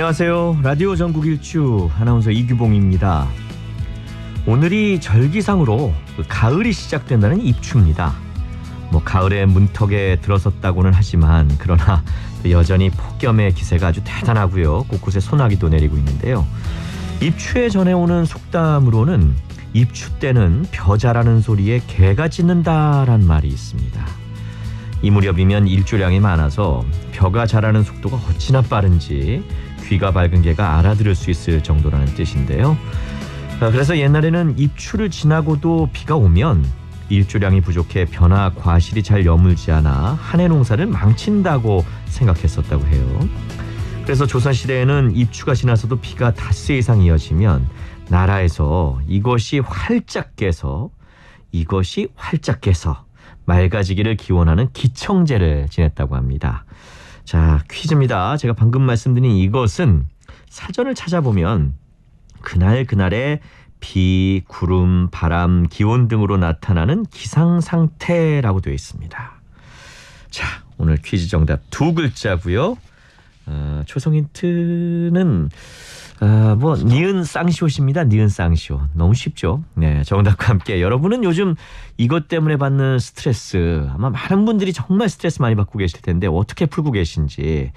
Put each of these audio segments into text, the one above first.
안녕하세요. 라디오 전국 일주 아나운서 이규봉입니다. 오늘이 절기상으로 가을이 시작된다는 입추입니다. 가을의 문턱에 들어섰다고는 하지만 그러나 여전히 폭염의 기세가 아주 대단하고요. 곳곳에 소나기도 내리고 있는데요. 입추에 전해오는 속담으로는 입추 때는 벼 자라는 소리에 개가 짖는다란 말이 있습니다. 이 무렵이면 일조량이 많아서 벼가 자라는 속도가 어찌나 빠른지 귀가 밝은 개가 알아들을 수 있을 정도라는 뜻인데요. 그래서 옛날에는 입추를 지나고도 비가 오면 일조량이 부족해 벼나 과실이 잘 여물지 않아 한 해 농사를 망친다고 생각했었다고 해요. 그래서 조선시대에는 입추가 지나서도 비가 닷새 이상 이어지면 나라에서 이것이 활짝 깨서 맑아지기를 기원하는 기청제를 지냈다고 합니다. 자, 퀴즈입니다. 제가 방금 말씀드린 이것은 사전을 찾아보면 그날의 비, 구름, 바람, 기온 등으로 나타나는 기상상태라고 되어 있습니다. 자, 오늘 퀴즈 정답 두 글자고요. 초성 힌트는 니은 쌍시옷입니다. 니은 쌍시옷. 너무 쉽죠? 네, 정답과 함께 여러분은 요즘 이것 때문에 받는 스트레스, 아마 많은 분들이 정말 스트레스 많이 받고 계실 텐데 어떻게 풀고 계신지,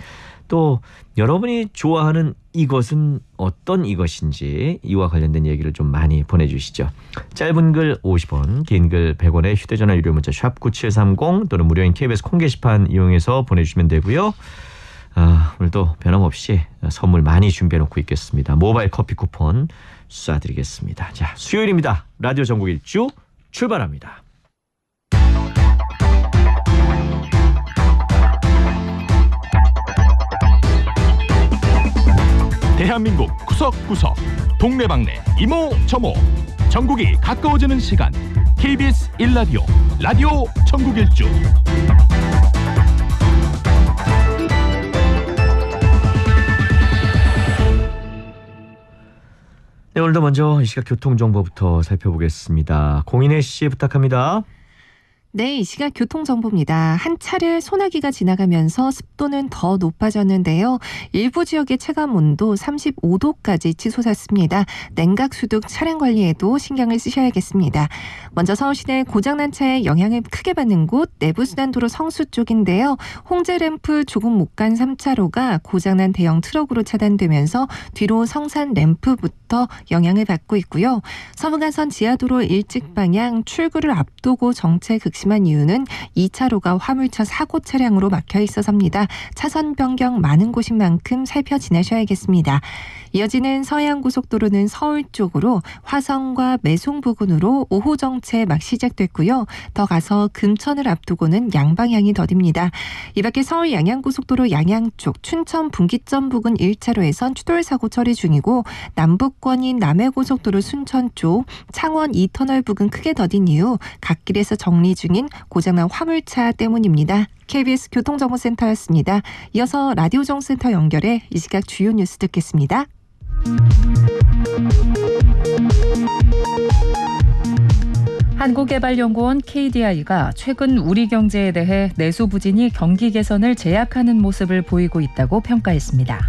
또 여러분이 좋아하는 이것은 어떤 이것인지 이와 관련된 얘기를 좀 많이 보내주시죠. 짧은 글 50원, 긴 글 100원의 휴대전화 유료 문자 샵 9730 또는 무료인 KBS 콩 게시판 이용해서 보내주시면 되고요. 오늘도 변함없이 선물 많이 준비해놓고 있겠습니다. 모바일 커피 쿠폰 쏴드리겠습니다. 자, 수요일입니다. 라디오 전국 일주 출발합니다. 대한민국 구석구석 동네방네 이모저모 전국이 가까워지는 시간 KBS 1라디오 라디오 전국 일주. 네, 오늘도 먼저 이 시각 교통정보부터 살펴보겠습니다. 공인혜 씨 부탁합니다. 네, 이 시각 교통정보입니다. 한 차례 소나기가 지나가면서 습도는 더 높아졌는데요. 일부 지역의 체감온도 35도까지 치솟았습니다. 냉각수독 차량 관리에도 신경을 쓰셔야겠습니다. 먼저 서울시내 고장난 차의 영향을 크게 받는 곳 내부순환도로 성수 쪽인데요. 홍제램프 조금 못 간 3차로가 고장난 대형 트럭으로 차단되면서 뒤로 성산 램프부터 영향을 받고 있고요. 서부간선 지하도로 일찍 방향 출구를 앞두고 정체 극심한 이유는 2차로가 화물차 사고 차량으로 막혀 있어서입니다. 차선 변경 많은 곳인 만큼 살펴 지나셔야겠습니다. 이어지는 서해안고속도로는 서울 쪽으로 화성과 매송 부근으로 5호 정체 막 시작됐고요. 더 가서 금천을 앞두고는 양방향이 더딥니다. 이 밖에 서울 양양고속도로 양양 쪽 춘천 분기점 부근 1차로에선 추돌 사고 처리 중이고, 남북권인 남해고속도로 순천 쪽 창원 2터널 부근 크게 더딘 이유 갓길에서 정리 중인 고장난 화물차 때문입니다. KBS 교통정보센터였습니다. 이어서 라디오 정센터 연결해 이 시각 주요 뉴스 듣겠습니다. 한국개발연구원 KDI가 최근 우리 경제에 대해 내수 부진이 경기 개선을 제약하는 모습을 보이고 있다고 평가했습니다.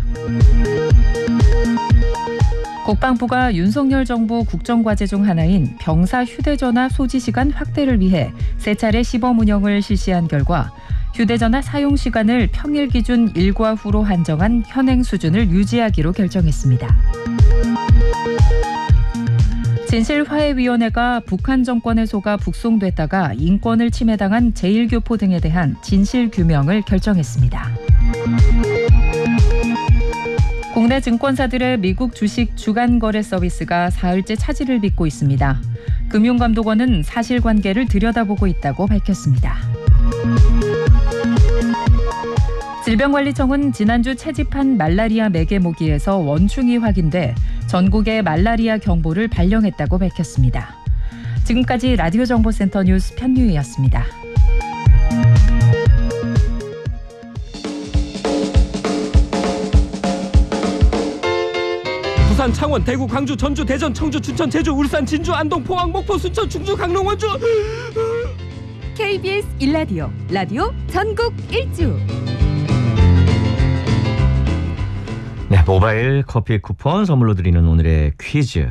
국방부가 윤석열 정부 국정과제 중 하나인 병사 휴대전화 소지 시간 확대를 위해 세 차례 시범 운영을 실시한 결과 휴대전화 사용 시간을 평일 기준 일과 후로 한정한 현행 수준을 유지하기로 결정했습니다. 진실화해위원회가 북한 정권의 소가 북송됐다가 인권을 침해당한 제1교포 등에 대한 진실규명을 결정했습니다. 국내 증권사들의 미국 주식 주간 거래 서비스가 사흘째 차질을 빚고 있습니다. 금융감독원은 사실관계를 들여다보고 있다고 밝혔습니다. 질병관리청은 지난주 채집한 말라리아 매개 모기에서 원충이 확인돼 전국에 말라리아 경보를 발령했다고 밝혔습니다. 지금까지 라디오 정보센터 뉴스 편유희였습니다. 부산, 창원, 대구, 광주, 전주, 대전, 청주, 춘천, 제주, 울산, 진주, 안동, 포항, 목포, 순천, 충주, 강릉, 원주. KBS 1라디오 라디오 전국 일주. 네, 모바일 커피 쿠폰 선물로 드리는 오늘의 퀴즈.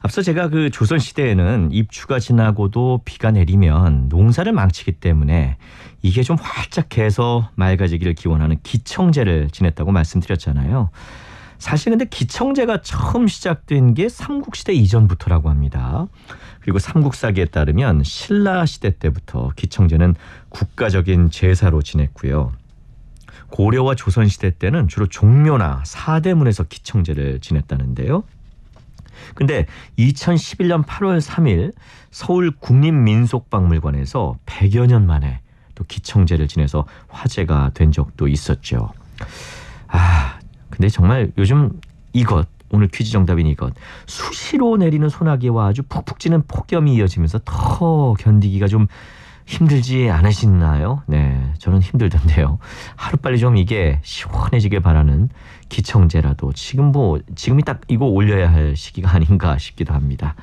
앞서 제가 그 조선시대에는 입추가 지나고도 비가 내리면 농사를 망치기 때문에 이게 좀 활짝해서 맑아지기를 기원하는 기청제를 지냈다고 말씀드렸잖아요. 사실 근데 기청제가 처음 시작된 게 삼국시대 이전부터라고 합니다. 그리고 삼국사기에 따르면 신라시대 때부터 기청제는 국가적인 제사로 지냈고요. 고려와 조선시대 때는 주로 종묘나 사대문에서 기청제를 지냈다는데요. 근데 2011년 8월 3일 서울 국립민속박물관에서 100여 년 만에 또 기청제를 지내서 화제가 된 적도 있었죠. 근데 정말 요즘 이것, 오늘 퀴즈 정답인 이것, 수시로 내리는 소나기와 아주 푹푹 찌는 폭염이 이어지면서 더 견디기가 좀 힘들지 않으시나요? 네, 저는 힘들던데요. 하루빨리 좀 이게 시원해지길 바라는 기청제라도 지금이 딱 이거 올려야 할 시기가 아닌가 싶기도 합니다.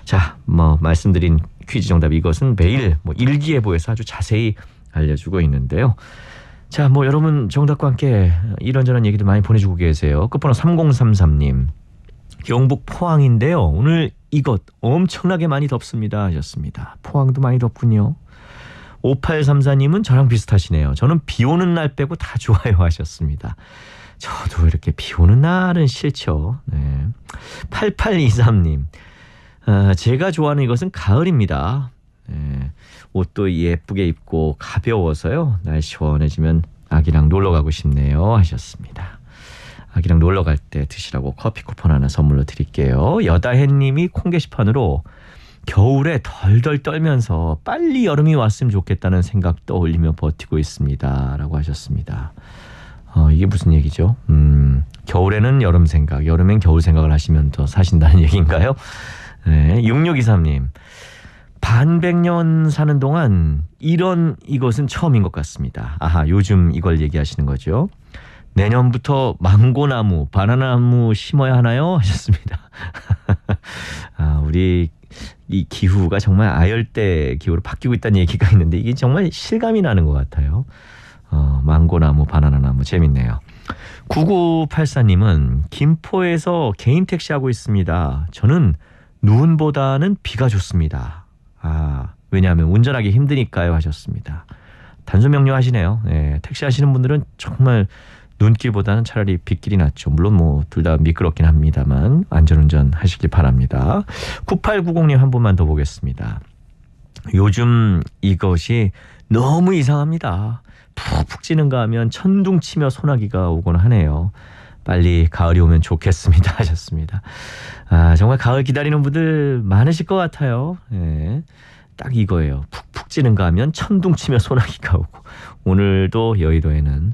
자, 말씀드린 퀴즈 정답 이것은 매일 일기예보에서 아주 자세히 알려주고 있는데요. 자, 여러분 정답과 함께 이런저런 얘기들 많이 보내주고 계세요. 끝번호 3033님. 경북 포항인데요. 오늘 이것 엄청나게 많이 덥습니다 하셨습니다. 포항도 많이 덥군요. 5834님은 저랑 비슷하시네요. 저는 비 오는 날 빼고 다 좋아요 하셨습니다. 저도 이렇게 비 오는 날은 싫죠. 네. 8823님. 제가 좋아하는 이것은 가을입니다. 네. 옷도 예쁘게 입고 가벼워서요. 날 시원해지면 아기랑 놀러 가고 싶네요 하셨습니다. 아기랑 놀러 갈 때 드시라고 커피 쿠폰 하나 선물로 드릴게요. 여다혜님이 콩 게시판으로 겨울에 덜덜 떨면서 빨리 여름이 왔으면 좋겠다는 생각 떠올리며 버티고 있습니다 라고 하셨습니다. 이게 무슨 얘기죠? 겨울에는 여름 생각, 여름엔 겨울 생각을 하시면 더 사신다는 얘기인가요? 네, 6623님. 반백년 사는 동안 이것은 처음인 것 같습니다. 요즘 이걸 얘기하시는 거죠. 내년부터 망고나무, 바나나나무 심어야 하나요? 하셨습니다. 우리 이 기후가 정말 아열대 기후로 바뀌고 있다는 얘기가 있는데 이게 정말 실감이 나는 것 같아요. 망고나무, 바나나나무 재밌네요. 9984님은 김포에서 개인 택시 하고 있습니다. 저는 눈보다는 비가 좋습니다. 왜냐하면 운전하기 힘드니까요 하셨습니다. 단순 명료하시네요. 네, 택시 하시는 분들은 정말 눈길보다는 차라리 빗길이 낫죠. 물론 둘 다 미끄럽긴 합니다만 안전운전 하시길 바랍니다. 9890님 한 번만 더 보겠습니다. 요즘 이것이 너무 이상합니다. 푹푹 찌는가 하면 천둥치며 소나기가 오곤 하네요. 빨리 가을이 오면 좋겠습니다 하셨습니다. 정말 가을 기다리는 분들 많으실 것 같아요. 네, 딱 이거예요. 푹푹 찌는가 하면 천둥치며 소나기가 오고 오늘도 여의도에는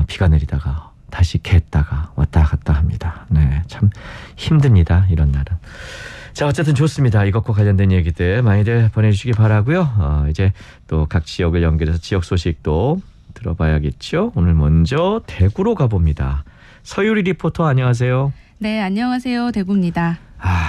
비가 내리다가 다시 갰다가 왔다 갔다 합니다. 네, 참 힘듭니다. 이런 날은. 자, 어쨌든 좋습니다. 이것과 관련된 얘기들 많이들 보내주시기 바라고요. 이제 또 각 지역을 연결해서 지역 소식도 들어봐야겠죠. 오늘 먼저 대구로 가봅니다. 서유리 리포터 안녕하세요. 네, 안녕하세요. 대구입니다.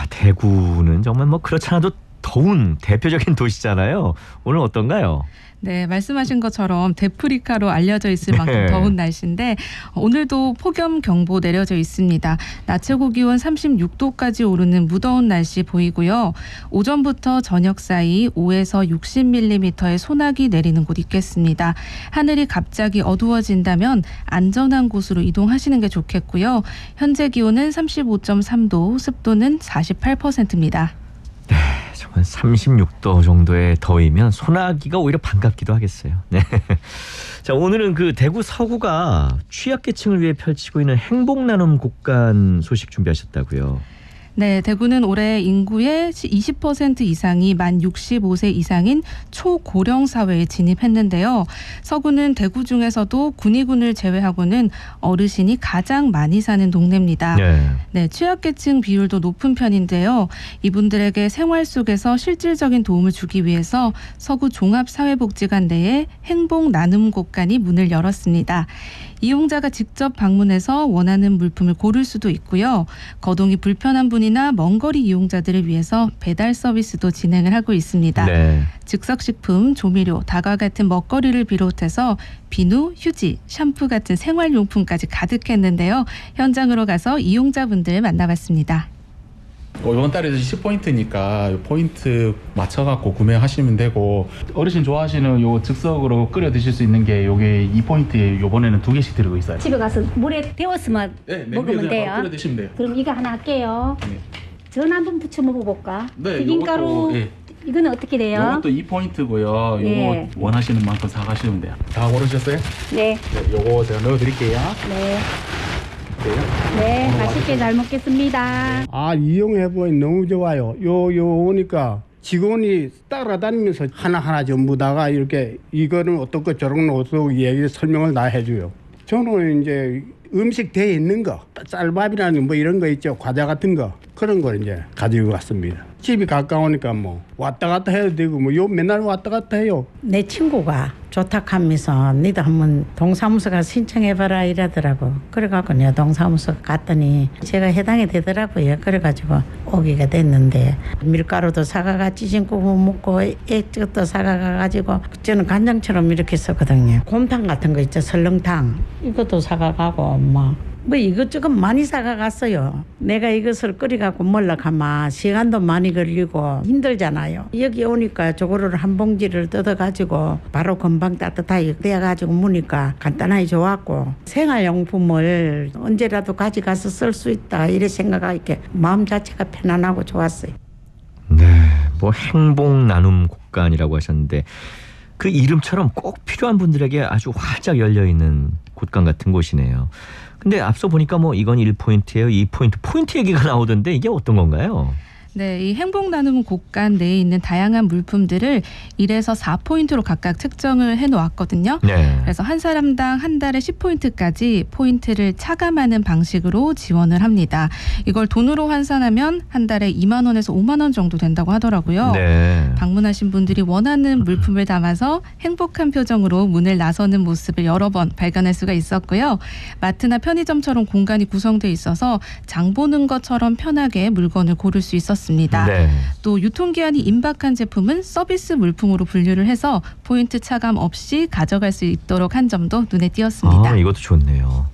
대구는 정말 그렇지 않아도 더운 대표적인 도시잖아요. 오늘 어떤가요? 네, 말씀하신 것처럼 데프리카로 알려져 있을 만큼 더운 날씨인데 오늘도 폭염 경보 내려져 있습니다. 낮 최고 기온 36도까지 오르는 무더운 날씨 보이고요. 오전부터 저녁 사이 5에서 60mm의 소나기 내리는 곳 있겠습니다. 하늘이 갑자기 어두워진다면 안전한 곳으로 이동하시는 게 좋겠고요. 현재 기온은 35.3도, 습도는 48%입니다. 네, 정말 36도 정도의 더위면 소나기가 오히려 반갑기도 하겠어요. 네. 자, 오늘은 그 대구 서구가 취약계층을 위해 펼치고 있는 행복 나눔 곡간 소식 준비하셨다고요. 네, 대구는 올해 인구의 20% 이상이 만 65세 이상인 초고령 사회에 진입했는데요. 서구는 대구 중에서도 군위군을 제외하고는 어르신이 가장 많이 사는 동네입니다. 네, 취약계층 비율도 높은 편인데요. 이분들에게 생활 속에서 실질적인 도움을 주기 위해서 서구 종합사회복지관 내에 행복 나눔 곡간이 문을 열었습니다. 이용자가 직접 방문해서 원하는 물품을 고를 수도 있고요. 거동이 불편한 분이나 먼 거리 이용자들을 위해서 배달 서비스도 진행을 하고 있습니다. 네. 즉석식품, 조미료, 다과 같은 먹거리를 비롯해서 비누, 휴지, 샴푸 같은 생활용품까지 가득했는데요. 현장으로 가서 이용자분들 만나봤습니다. 이번 달에도 10포인트니까 포인트 맞춰갖고 구매하시면 되고, 어르신 좋아하시는 요 즉석으로 끓여 드실 수 있는 게 요게 2포인트에 요번에는 2개씩 들어가 있어요. 집에 가서 물에 데웠으면 먹으면 돼요. 끓여 드시면 돼요. 그럼 이거 하나 할게요. 네. 전 한번 부쳐 먹어볼까? 네, 튀김가루 요것도, 예. 이거는 어떻게 돼요? 요것도 2포인트고요. 요거 예. 원하시는 만큼 사가시면 돼요. 다 고르셨어요? 네, 네, 요거 제가 넣어드릴게요. 네, 네, 맛있게 잘 먹겠습니다. 아, 이용해보니 너무 좋아요. 요 오니까 직원이 따라다니면서 하나하나 전부 다가 이렇게 이거는 어떻고 저런 거 어떻고 얘기 설명을 다 해줘요. 저는 이제 음식 돼 있는 거, 쌀밥이라는 뭐 이런 거 있죠. 과자 같은 거. 그런 걸 이제 가지고 갔습니다. 집이 가까우니까 뭐 왔다 갔다 해도 되고 뭐 요 맨날 왔다 갔다 해요. 내 친구가 좋다 하면서 니도 한번 동사무소 가서 신청해봐라 이러더라고. 그래갖고 내가 동사무소 갔더니 제가 해당이 되더라고요. 그래가지고 오기가 됐는데 밀가루도 사가가 찌짐고 먹고 액젓도 사가가지고 저는 간장처럼 이렇게 썼거든요. 곰탕 같은 거 있죠. 설렁탕 이것도 사가가고 뭐 이것저것 많이 사가갔어요. 내가 이것을 끓여갖고 먹으려면 시간도 많이 걸리고 힘들잖아요. 여기 오니까 저거를 한 봉지를 뜯어가지고 바로 금방 따뜻하게 떼어가지고 무니까 간단하게 좋았고, 생활용품을 언제라도 가져가서 쓸 수 있다 이래 생각하니까 마음 자체가 편안하고 좋았어요. 네, 뭐 행복 나눔 곳간이라고 하셨는데 그 이름처럼 꼭 필요한 분들에게 아주 활짝 열려 있는 곳간 같은 곳이네요. 근데 앞서 보니까 뭐 이건 1포인트예요, 2포인트, 포인트 얘기가 나오던데 이게 어떤 건가요? 네, 이 행복 나눔 곳간 내에 있는 다양한 물품들을 1에서 4포인트로 각각 측정을 해놓았거든요. 네. 그래서 한 사람당 한 달에 10포인트까지 포인트를 차감하는 방식으로 지원을 합니다. 이걸 돈으로 환산하면 한 달에 2만 원에서 5만 원 정도 된다고 하더라고요. 네. 방문하신 분들이 원하는 물품을 담아서 행복한 표정으로 문을 나서는 모습을 여러 번 발견할 수가 있었고요. 마트나 편의점처럼 공간이 구성되어 있어서 장 보는 것처럼 편하게 물건을 고를 수 있었습니다. 네. 또 유통기한이 임박한 제품은 서비스 물품으로 분류를 해서 포인트 차감 없이 가져갈 수 있도록 한 점도 눈에 띄었습니다. 아, 이것도 좋네요.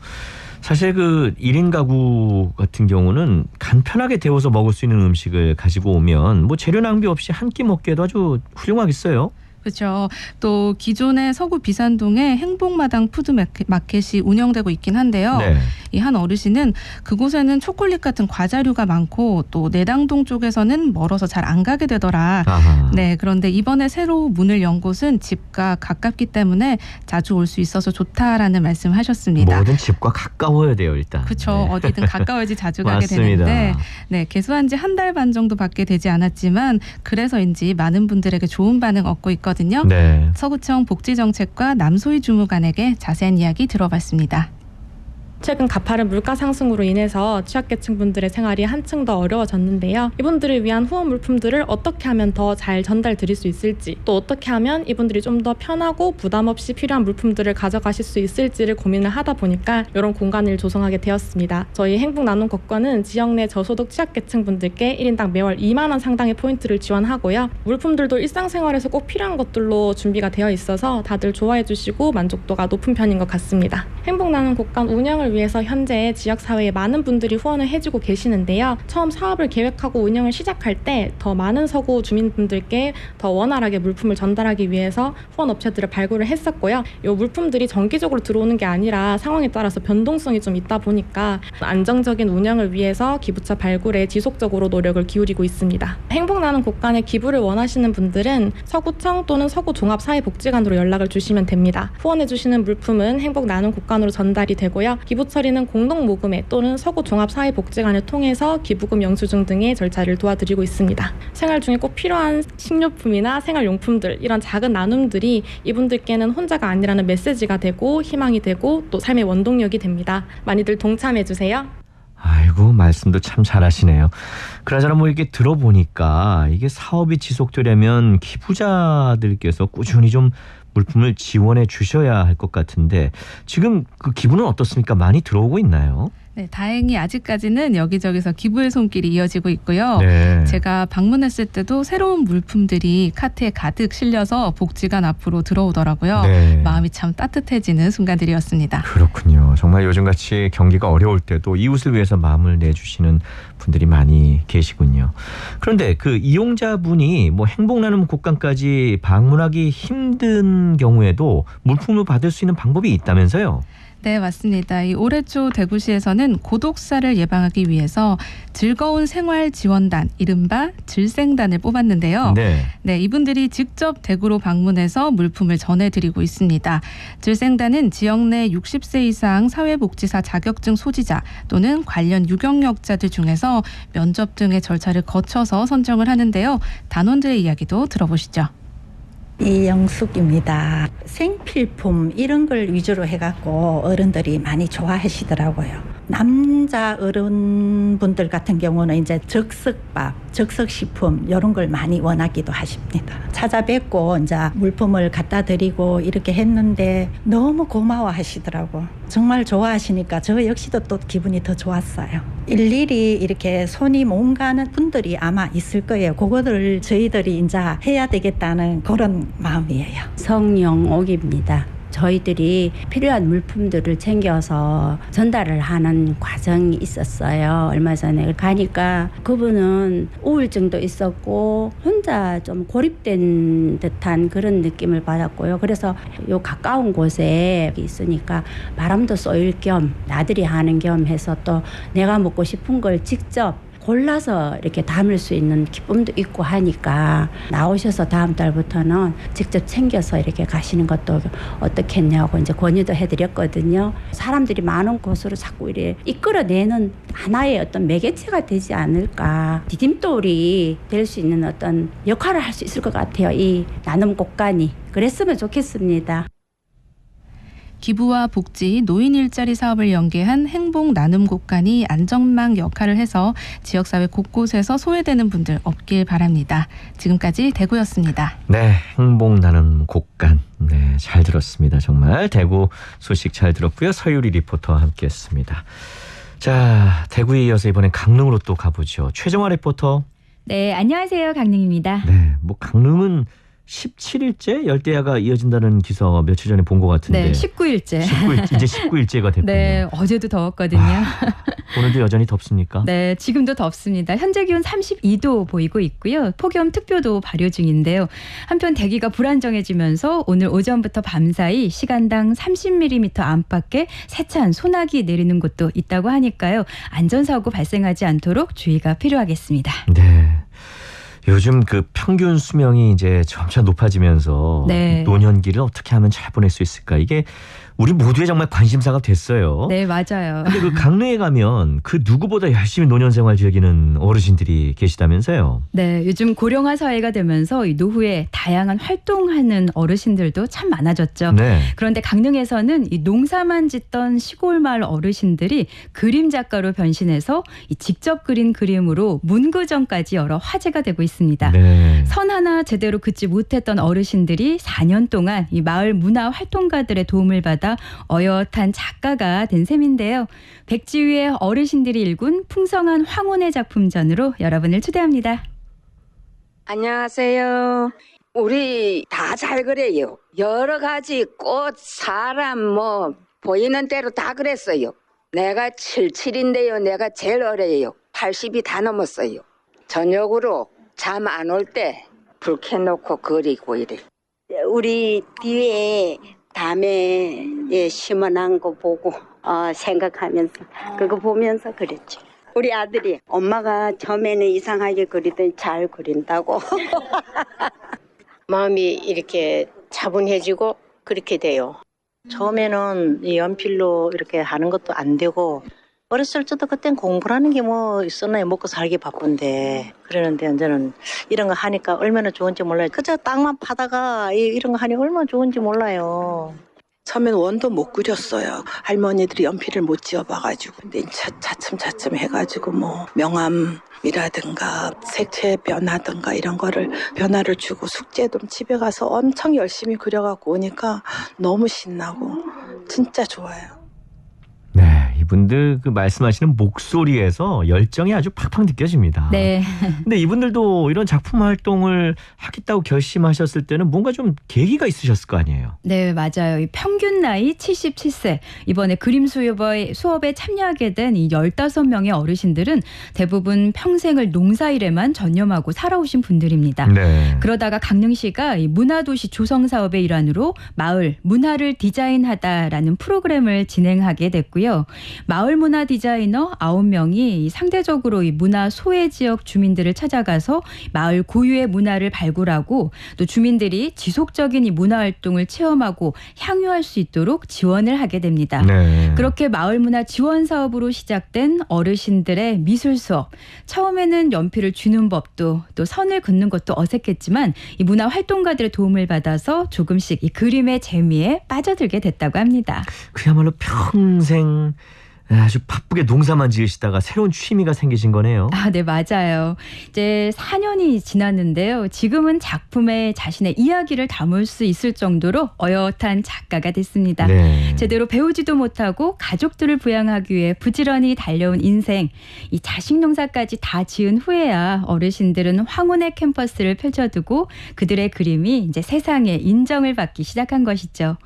사실 그 1인 가구 같은 경우는 간편하게 데워서 먹을 수 있는 음식을 가지고 오면 뭐 재료 낭비 없이 한 끼 먹기에도 아주 훌륭하겠어요. 그렇죠. 또 기존의 서구 비산동에 행복마당 푸드마켓이 운영되고 있긴 한데요. 네. 이 한 어르신은 그곳에는 초콜릿 같은 과자류가 많고 또 내당동 쪽에서는 멀어서 잘 안 가게 되더라. 아하. 네, 그런데 이번에 새로 문을 연 곳은 집과 가깝기 때문에 자주 올 수 있어서 좋다라는 말씀하셨습니다. 뭐든 집과 가까워야 돼요, 일단. 그렇죠. 네. 어디든 가까워야지 자주 가게 맞습니다. 되는데, 네, 개소한 지 한 달 반 정도밖에 되지 않았지만 그래서인지 많은 분들에게 좋은 반응 얻고 있거든요. 네. 서구청 복지정책과 남소희 주무관에게 자세한 이야기 들어봤습니다. 최근 가파른 물가 상승으로 인해서 취약계층 분들의 생활이 한층 더 어려워졌는데요. 이분들을 위한 후원 물품들을 어떻게 하면 더 잘 전달 드릴 수 있을지, 또 어떻게 하면 이분들이 좀 더 편하고 부담 없이 필요한 물품들을 가져가실 수 있을지를 고민을 하다 보니까 이런 공간을 조성하게 되었습니다. 저희 행복 나눔 곳간은 지역 내 저소득 취약계층 분들께 1인당 매월 2만 원 상당의 포인트를 지원하고요. 물품들도 일상생활에서 꼭 필요한 것들로 준비가 되어 있어서 다들 좋아해 주시고 만족도가 높은 편인 것 같습니다. 행복 나눔 곳간 운영을 위해서 현재 지역사회에 많은 분들이 후원을 해주고 계시는데요. 처음 사업을 계획하고 운영을 시작할 때 더 많은 서구 주민분들께 더 원활하게 물품을 전달하기 위해서 후원 업체들을 발굴을 했었고요. 이 물품들이 정기적으로 들어오는 게 아니라 상황에 따라서 변동성이 좀 있다 보니까 안정적인 운영을 위해서 기부처 발굴에 지속적으로 노력을 기울이고 있습니다. 행복 나눔 곳간에 기부를 원하시는 분들은 서구청 또는 서구종합사회복지관으로 연락을 주시면 됩니다. 후원해 주시는 물품은 행복 나눔 곳간으로 전달이 되고요. 기부 처리는 공동모금회 또는 서구종합사회복지관을 통해서 기부금 영수증 등의 절차를 도와드리고 있습니다. 생활 중에 꼭 필요한 식료품이나 생활용품들, 이런 작은 나눔들이 이분들께는 혼자가 아니라는 메시지가 되고 희망이 되고 또 삶의 원동력이 됩니다. 많이들 동참해주세요. 아이고, 말씀도 참 잘하시네요. 그나저나 뭐 이렇게 들어보니까 이게 사업이 지속되려면 기부자들께서 꾸준히 좀 물품을 지원해 주셔야 할 것 같은데 지금 그 기부는 어떻습니까? 많이 들어오고 있나요? 네, 다행히 아직까지는 여기저기서 기부의 손길이 이어지고 있고요. 네. 제가 방문했을 때도 새로운 물품들이 카트에 가득 실려서 복지관 앞으로 들어오더라고요. 네. 마음이 참 따뜻해지는 순간들이었습니다. 그렇군요. 정말 요즘같이 경기가 어려울 때도 이웃을 위해서 마음을 내주시는 분들이 많이 계시군요. 그런데 그 이용자분이 뭐 행복나눔 곳간까지 방문하기 힘든 경우에도 물품을 받을 수 있는 방법이 있다면서요? 네, 맞습니다. 이 올해 초 대구시에서는 고독사를 예방하기 위해서 즐거운 생활 지원단, 이른바 질생단을 뽑았는데요. 네, 이분들이 직접 대구로 방문해서 물품을 전해드리고 있습니다. 질생단은 지역 내 60세 이상 사회복지사 자격증 소지자 또는 관련 유경력자들 중에서 면접 등의 절차를 거쳐서 선정을 하는데요. 단원들의 이야기도 들어보시죠. 이영숙입니다. 생필품 이런 걸 위주로 해갖고 어른들이 많이 좋아하시더라고요. 남자 어른분들 같은 경우는 이제 즉석밥, 즉석식품 이런 걸 많이 원하기도 하십니다. 찾아뵙고 이제 물품을 갖다 드리고 이렇게 했는데 너무 고마워하시더라고. 정말 좋아하시니까 저 역시도 또 기분이 더 좋았어요. 일일이 이렇게 손이 못 가는 분들이 아마 있을 거예요. 그거를 저희들이 이제 해야 되겠다는 그런 마음이에요. 성영옥입니다. 저희들이 필요한 물품들을 챙겨서 전달을 하는 과정이 있었어요. 얼마 전에 가니까 그분은 우울증도 있었고 혼자 좀 고립된 듯한 그런 느낌을 받았고요. 그래서 요 가까운 곳에 있으니까 바람도 쏘일 겸 나들이 하는 겸 해서 또 내가 먹고 싶은 걸 직접 골라서 이렇게 담을 수 있는 기쁨도 있고 하니까 나오셔서 다음 달부터는 직접 챙겨서 이렇게 가시는 것도 어떻겠냐고 이제 권유도 해드렸거든요. 사람들이 많은 곳으로 자꾸 이렇게 이끌어내는 하나의 어떤 매개체가 되지 않을까. 디딤돌이 될 수 있는 어떤 역할을 할 수 있을 것 같아요. 이 나눔 곳간이. 그랬으면 좋겠습니다. 기부와 복지, 노인 일자리 사업을 연계한 행복 나눔 곳간이 안전망 역할을 해서 지역사회 곳곳에서 소외되는 분들 없길 바랍니다. 지금까지 대구였습니다. 네, 행복 나눔 곳간. 네, 잘 들었습니다. 정말 대구 소식 잘 들었고요. 서유리 리포터와 함께했습니다. 자, 대구에 이어서 이번엔 강릉으로 또 가보죠. 최정화 리포터. 네, 안녕하세요. 강릉입니다. 네, 뭐 강릉은 17일째 열대야가 이어진다는 기사 며칠 전에 본 것 같은데. 네, 19일째. 이제 19일째가 됐군요. 네, 어제도 더웠거든요. 오늘도 여전히 덥습니까? 네, 지금도 덥습니다. 현재 기온 32도 보이고 있고요. 폭염 특보도 발효 중인데요. 한편 대기가 불안정해지면서 오늘 오전부터 밤사이 시간당 30mm 안팎의 세찬 소나기 내리는 곳도 있다고 하니까요. 안전사고 발생하지 않도록 주의가 필요하겠습니다. 네. 요즘 그 평균 수명이 이제 점차 높아지면서 네. 노년기를 어떻게 하면 잘 보낼 수 있을까? 이게 우리 모두의 정말 관심사가 됐어요. 네, 맞아요. 근데 그 강릉에 가면 그 누구보다 열심히 노년 생활 즐기는 어르신들이 계시다면서요? 네, 요즘 고령화 사회가 되면서 이 노후에 다양한 활동하는 어르신들도 참 많아졌죠. 네. 그런데 강릉에서는 이 농사만 짓던 시골 마을 어르신들이 그림 작가로 변신해서 이 직접 그린 그림으로 문구점까지 열어 화제가 되고 있습니다. 네. 선 하나 제대로 긋지 못했던 어르신들이 4년 동안 이 마을 문화 활동가들의 도움을 받아 어엿한 작가가 된 셈인데요. 백지위의 어르신들이 일군 풍성한 황혼의 작품전으로 여러분을 초대합니다. 안녕하세요. 우리 다 잘 그래요. 여러 가지 꽃, 사람 뭐 보이는 대로 다 그랬어요. 내가 77인데요. 내가 제일 어려요. 80이 다 넘었어요. 저녁으로 잠 안 올 때 불 켜놓고 그리고 이래. 우리 뒤에 담에 심어놓은 거 보고 생각하면서 그거 보면서 그랬지. 우리 아들이 엄마가 처음에는 이상하게 그리더니 잘 그린다고. 마음이 이렇게 차분해지고 그렇게 돼요. 처음에는 이 연필로 이렇게 하는 것도 안 되고 어렸을 때도 그땐 공부라는 게 뭐 있었나요? 먹고 살기 바쁜데. 그러는데 이제는 이런 거 하니까 얼마나 좋은지 몰라요. 그저 땅만 파다가 이런 거 하니 얼마나 좋은지 몰라요. 처음엔 원도 못 그렸어요. 할머니들이 연필을 못 지어봐가지고. 근데 차츰 해가지고 뭐 명암이라든가 색채 변화든가 이런 거를 변화를 주고 숙제도 집에 가서 엄청 열심히 그려갖고 오니까 너무 신나고 진짜 좋아요. 네, 이분들 그 말씀하시는 목소리에서 열정이 아주 팍팍 느껴집니다. 네. 근데 이분들도 이런 작품 활동을 하겠다고 결심하셨을 때는 뭔가 좀 계기가 있으셨을 거 아니에요? 네, 맞아요. 이 평균 나이 77세. 이번에 그림 수업에 참여하게 된 이 15명의 어르신들은 대부분 평생을 농사일에만 전념하고 살아오신 분들입니다. 네. 그러다가 강릉시가 이 문화도시 조성 사업의 일환으로 마을 문화를 디자인하다라는 프로그램을 진행하게 됐고요. 마을 문화 디자이너 9명이 상대적으로 이 문화 소외 지역 주민들을 찾아가서 마을 고유의 문화를 발굴하고 또 주민들이 지속적인 이 문화 활동을 체험하고 향유할 수 있도록 지원을 하게 됩니다. 네. 그렇게 마을 문화 지원 사업으로 시작된 어르신들의 미술 수업. 처음에는 연필을 주는 법도 또 선을 긋는 것도 어색했지만 이 문화 활동가들의 도움을 받아서 조금씩 이 그림의 재미에 빠져들게 됐다고 합니다. 그야말로 평생 아주 바쁘게 농사만 지으시다가 새로운 취미가 생기신 거네요. 아, 네, 맞아요. 이제 4년이 지났는데요. 지금은 작품에 자신의 이야기를 담을 수 있을 정도로 어엿한 작가가 됐습니다. 네. 제대로 배우지도 못하고 가족들을 부양하기 위해 부지런히 달려온 인생. 이 자식 농사까지 다 지은 후에야 어르신들은 황혼의 캠퍼스를 펼쳐두고 그들의 그림이 이제 세상에 인정을 받기 시작한 것이죠.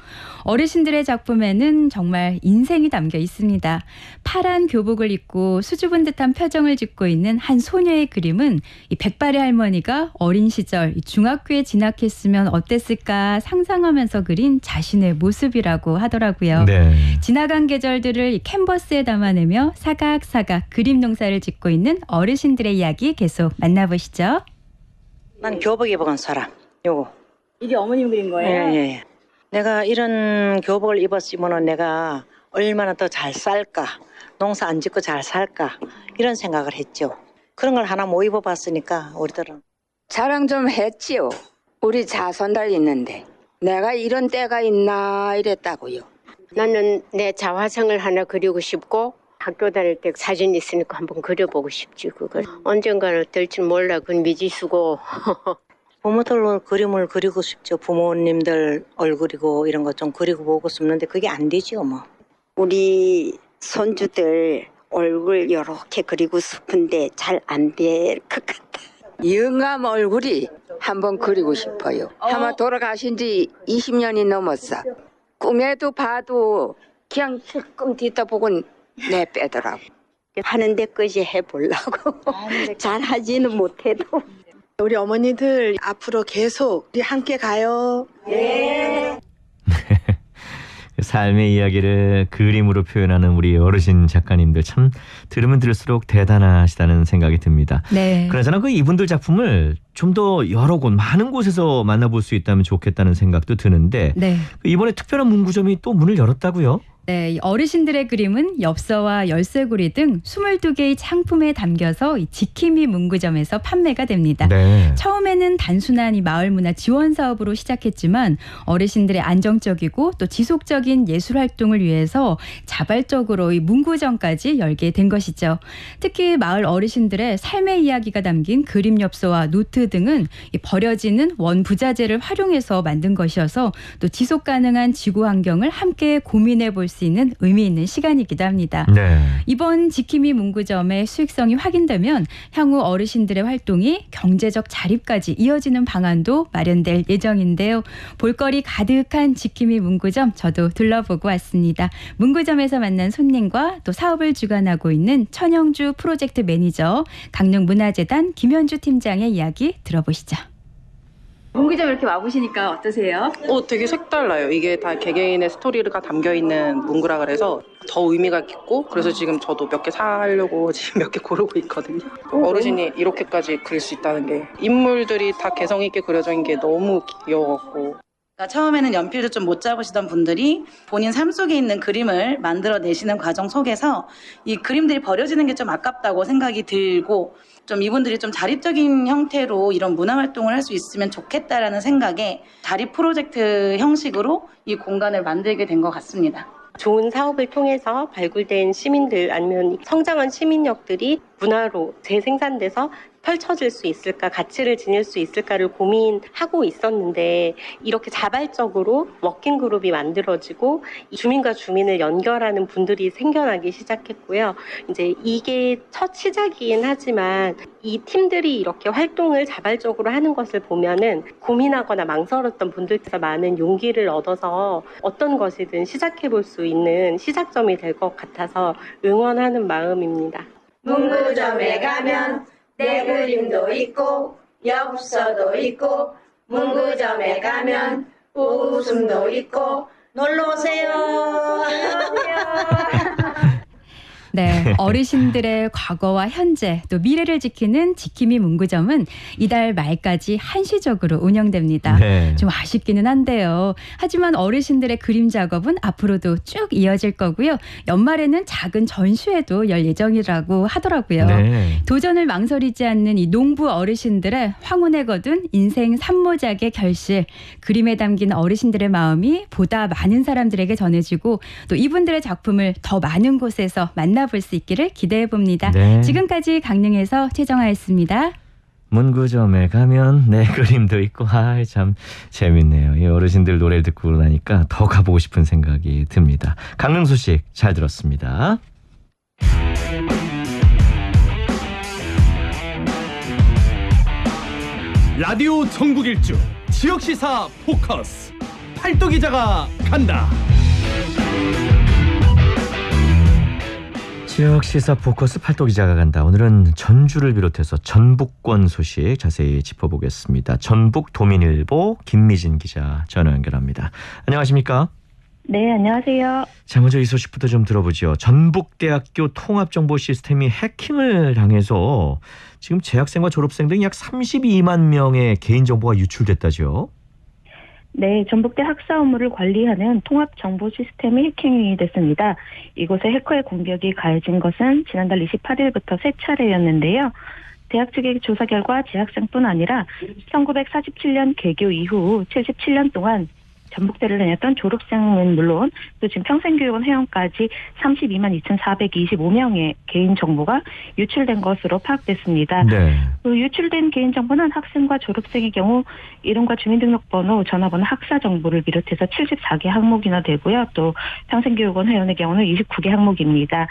어르신들의 작품에는 정말 인생이 담겨 있습니다. 파란 교복을 입고 수줍은 듯한 표정을 짓고 있는 한 소녀의 그림은 이 백발의 할머니가 어린 시절 중학교에 진학했으면 어땠을까 상상하면서 그린 자신의 모습이라고 하더라고요. 네. 지나간 계절들을 이 캔버스에 담아내며 사각사각 그림 농사를 짓고 있는 어르신들의 이야기 계속 만나보시죠. 난 교복 입어간 사람. 요거. 이게 어머님 그린 거예요? 예. 내가 이런 교복을 입었으면 내가 얼마나 더 잘 살까, 농사 안 짓고 잘 살까 이런 생각을 했죠. 그런 걸 하나 못 입어봤으니까 우리들은. 자랑 좀 했지요. 우리 자손들 있는데 내가 이런 때가 있나 이랬다고요. 나는 내 자화상을 하나 그리고 싶고 학교 다닐 때 사진 있으니까 한번 그려보고 싶지. 그걸 언젠가는 될 줄 몰라. 그건 미지수고. 부모들 그림을 그리고 싶죠. 부모님들 얼굴이고 이런 거 좀 그리고 보고 싶는데 그게 안 되지요 뭐. 우리 손주들 얼굴 이렇게 그리고 싶은데 잘 안 될 것 같아. 영감 얼굴이 한번 그리고 싶어요. 아마 돌아가신 지 20년이 넘었어. 꿈에도 봐도 그냥 힐끔 뒤다 보곤 내 빼더라고. 하는 데까지 해보려고. 잘 하지는 못해도. 우리 어머니들 앞으로 계속 우리 함께 가요. 네. 삶의 이야기를 그림으로 표현하는 우리 어르신 작가님들 참 들으면 들을수록 대단하시다는 생각이 듭니다. 네. 그나저나 그 이분들 작품을 좀 더 여러 곳 많은 곳에서 만나볼 수 있다면 좋겠다는 생각도 드는데 네. 이번에 특별한 문구점이 또 문을 열었다고요? 네, 이 어르신들의 그림은 엽서와 열쇠고리 등 22개의 상품에 담겨서 이 지킴이 문구점에서 판매가 됩니다. 네. 처음에는 단순한 이 마을 문화 지원 사업으로 시작했지만 어르신들의 안정적이고 또 지속적인 예술 활동을 위해서 자발적으로 이 문구점까지 열게 된 것이죠. 특히 마을 어르신들의 삶의 이야기가 담긴 그림 엽서와 노트 등은 이 버려지는 원부자재를 활용해서 만든 것이어서 또 지속 가능한 지구 환경을 함께 고민해 볼 수 있는 의미 있는 시간이기도 합니다. 네. 이번 지킴이 문구점의 수익성이 확인되면 향후 어르신들의 활동이 경제적 자립까지 이어지는 방안도 마련될 예정인데요. 볼거리 가득한 지킴이 문구점 저도 둘러보고 왔습니다. 문구점에서 만난 손님과 또 사업을 주관하고 있는 천영주 프로젝트 매니저 강릉문화재단 김현주 팀장의 이야기 들어보시죠. 문구점 이렇게 와보시니까 어떠세요? 되게 색달라요. 이게 다 개개인의 스토리가 담겨있는 문구라 그래서 더 의미가 깊고 그래서 지금 저도 몇 개 사려고 지금 몇 개 고르고 있거든요. 어르신이 이렇게까지 그릴 수 있다는 게 인물들이 다 개성 있게 그려져 있는 게 너무 귀여웠고 처음에는 연필도 좀 못 잡으시던 분들이 본인 삶 속에 있는 그림을 만들어내시는 과정 속에서 이 그림들이 버려지는 게 좀 아깝다고 생각이 들고 좀 이분들이 좀 자립적인 형태로 이런 문화활동을 할 수 있으면 좋겠다라는 생각에 자립 프로젝트 형식으로 이 공간을 만들게 된 것 같습니다. 좋은 사업을 통해서 발굴된 시민들 아니면 성장한 시민력들이 문화로 재생산돼서 펼쳐질 수 있을까, 가치를 지닐 수 있을까를 고민하고 있었는데 이렇게 자발적으로 워킹그룹이 만들어지고 주민과 주민을 연결하는 분들이 생겨나기 시작했고요. 이제 이게 첫 시작이긴 하지만 이 팀들이 이렇게 활동을 자발적으로 하는 것을 보면은 고민하거나 망설였던 분들께서 많은 용기를 얻어서 어떤 것이든 시작해볼 수 있는 시작점이 될 것 같아서 응원하는 마음입니다. 문구점에 가면 내 그림도 있고 엽서도 있고 문구점에 가면 웃음도 있고 놀러오세요. 네, 어르신들의 과거와 현재 또 미래를 지키는 지킴이 문구점은 이달 말까지 한시적으로 운영됩니다. 네. 좀 아쉽기는 한데요. 하지만 어르신들의 그림 작업은 앞으로도 쭉 이어질 거고요. 연말에는 작은 전시회도 열 예정이라고 하더라고요. 네. 도전을 망설이지 않는 이 농부 어르신들의 황혼에 거둔 인생 산모작의 결실, 그림에 담긴 어르신들의 마음이 보다 많은 사람들에게 전해지고 또 이분들의 작품을 더 많은 곳에서 만나볼 수 있기를 기대해 봅니다. 네. 지금까지 강릉에서 최정아였습니다. 문구점에 가면 내 그림도 있고 참 재밌네요. 이 어르신들 노래를 듣고 나니까 더 가보고 싶은 생각이 듭니다. 강릉 소식 잘 들었습니다. 라디오 전국 일주 지역시사 포커스 팔도 기자가 간다. 지역 시사 포커스 팔도 기자가 간다. 오늘은 전주를 비롯해서 전북권 소식 자세히 짚어보겠습니다. 전북 도민일보 김미진 기자 전화 연결합니다. 안녕하십니까? 네, 안녕하세요. 자, 먼저 이 소식부터 좀 들어보죠. 전북대학교 통합정보 시스템이 해킹을 당해서 지금 재학생과 졸업생 등 약 32만 명의 개인정보가 유출됐다죠. 네, 전북대 학사 업무를 관리하는 통합정보 시스템이 해킹이 됐습니다. 이곳에 해커의 공격이 가해진 것은 지난달 28일부터 3차례였는데요. 대학 측의 조사 결과 재학생뿐 아니라 1947년 개교 이후 77년 동안 전북대를 다녔던 졸업생은 물론 또 지금 평생교육원 회원까지 32만 2,425명의 개인정보가 유출된 것으로 파악됐습니다. 네. 그 유출된 개인정보는 학생과 졸업생의 경우 이름과 주민등록번호, 전화번호, 학사정보를 비롯해서 74개 항목이나 되고요. 또 평생교육원 회원의 경우는 29개 항목입니다.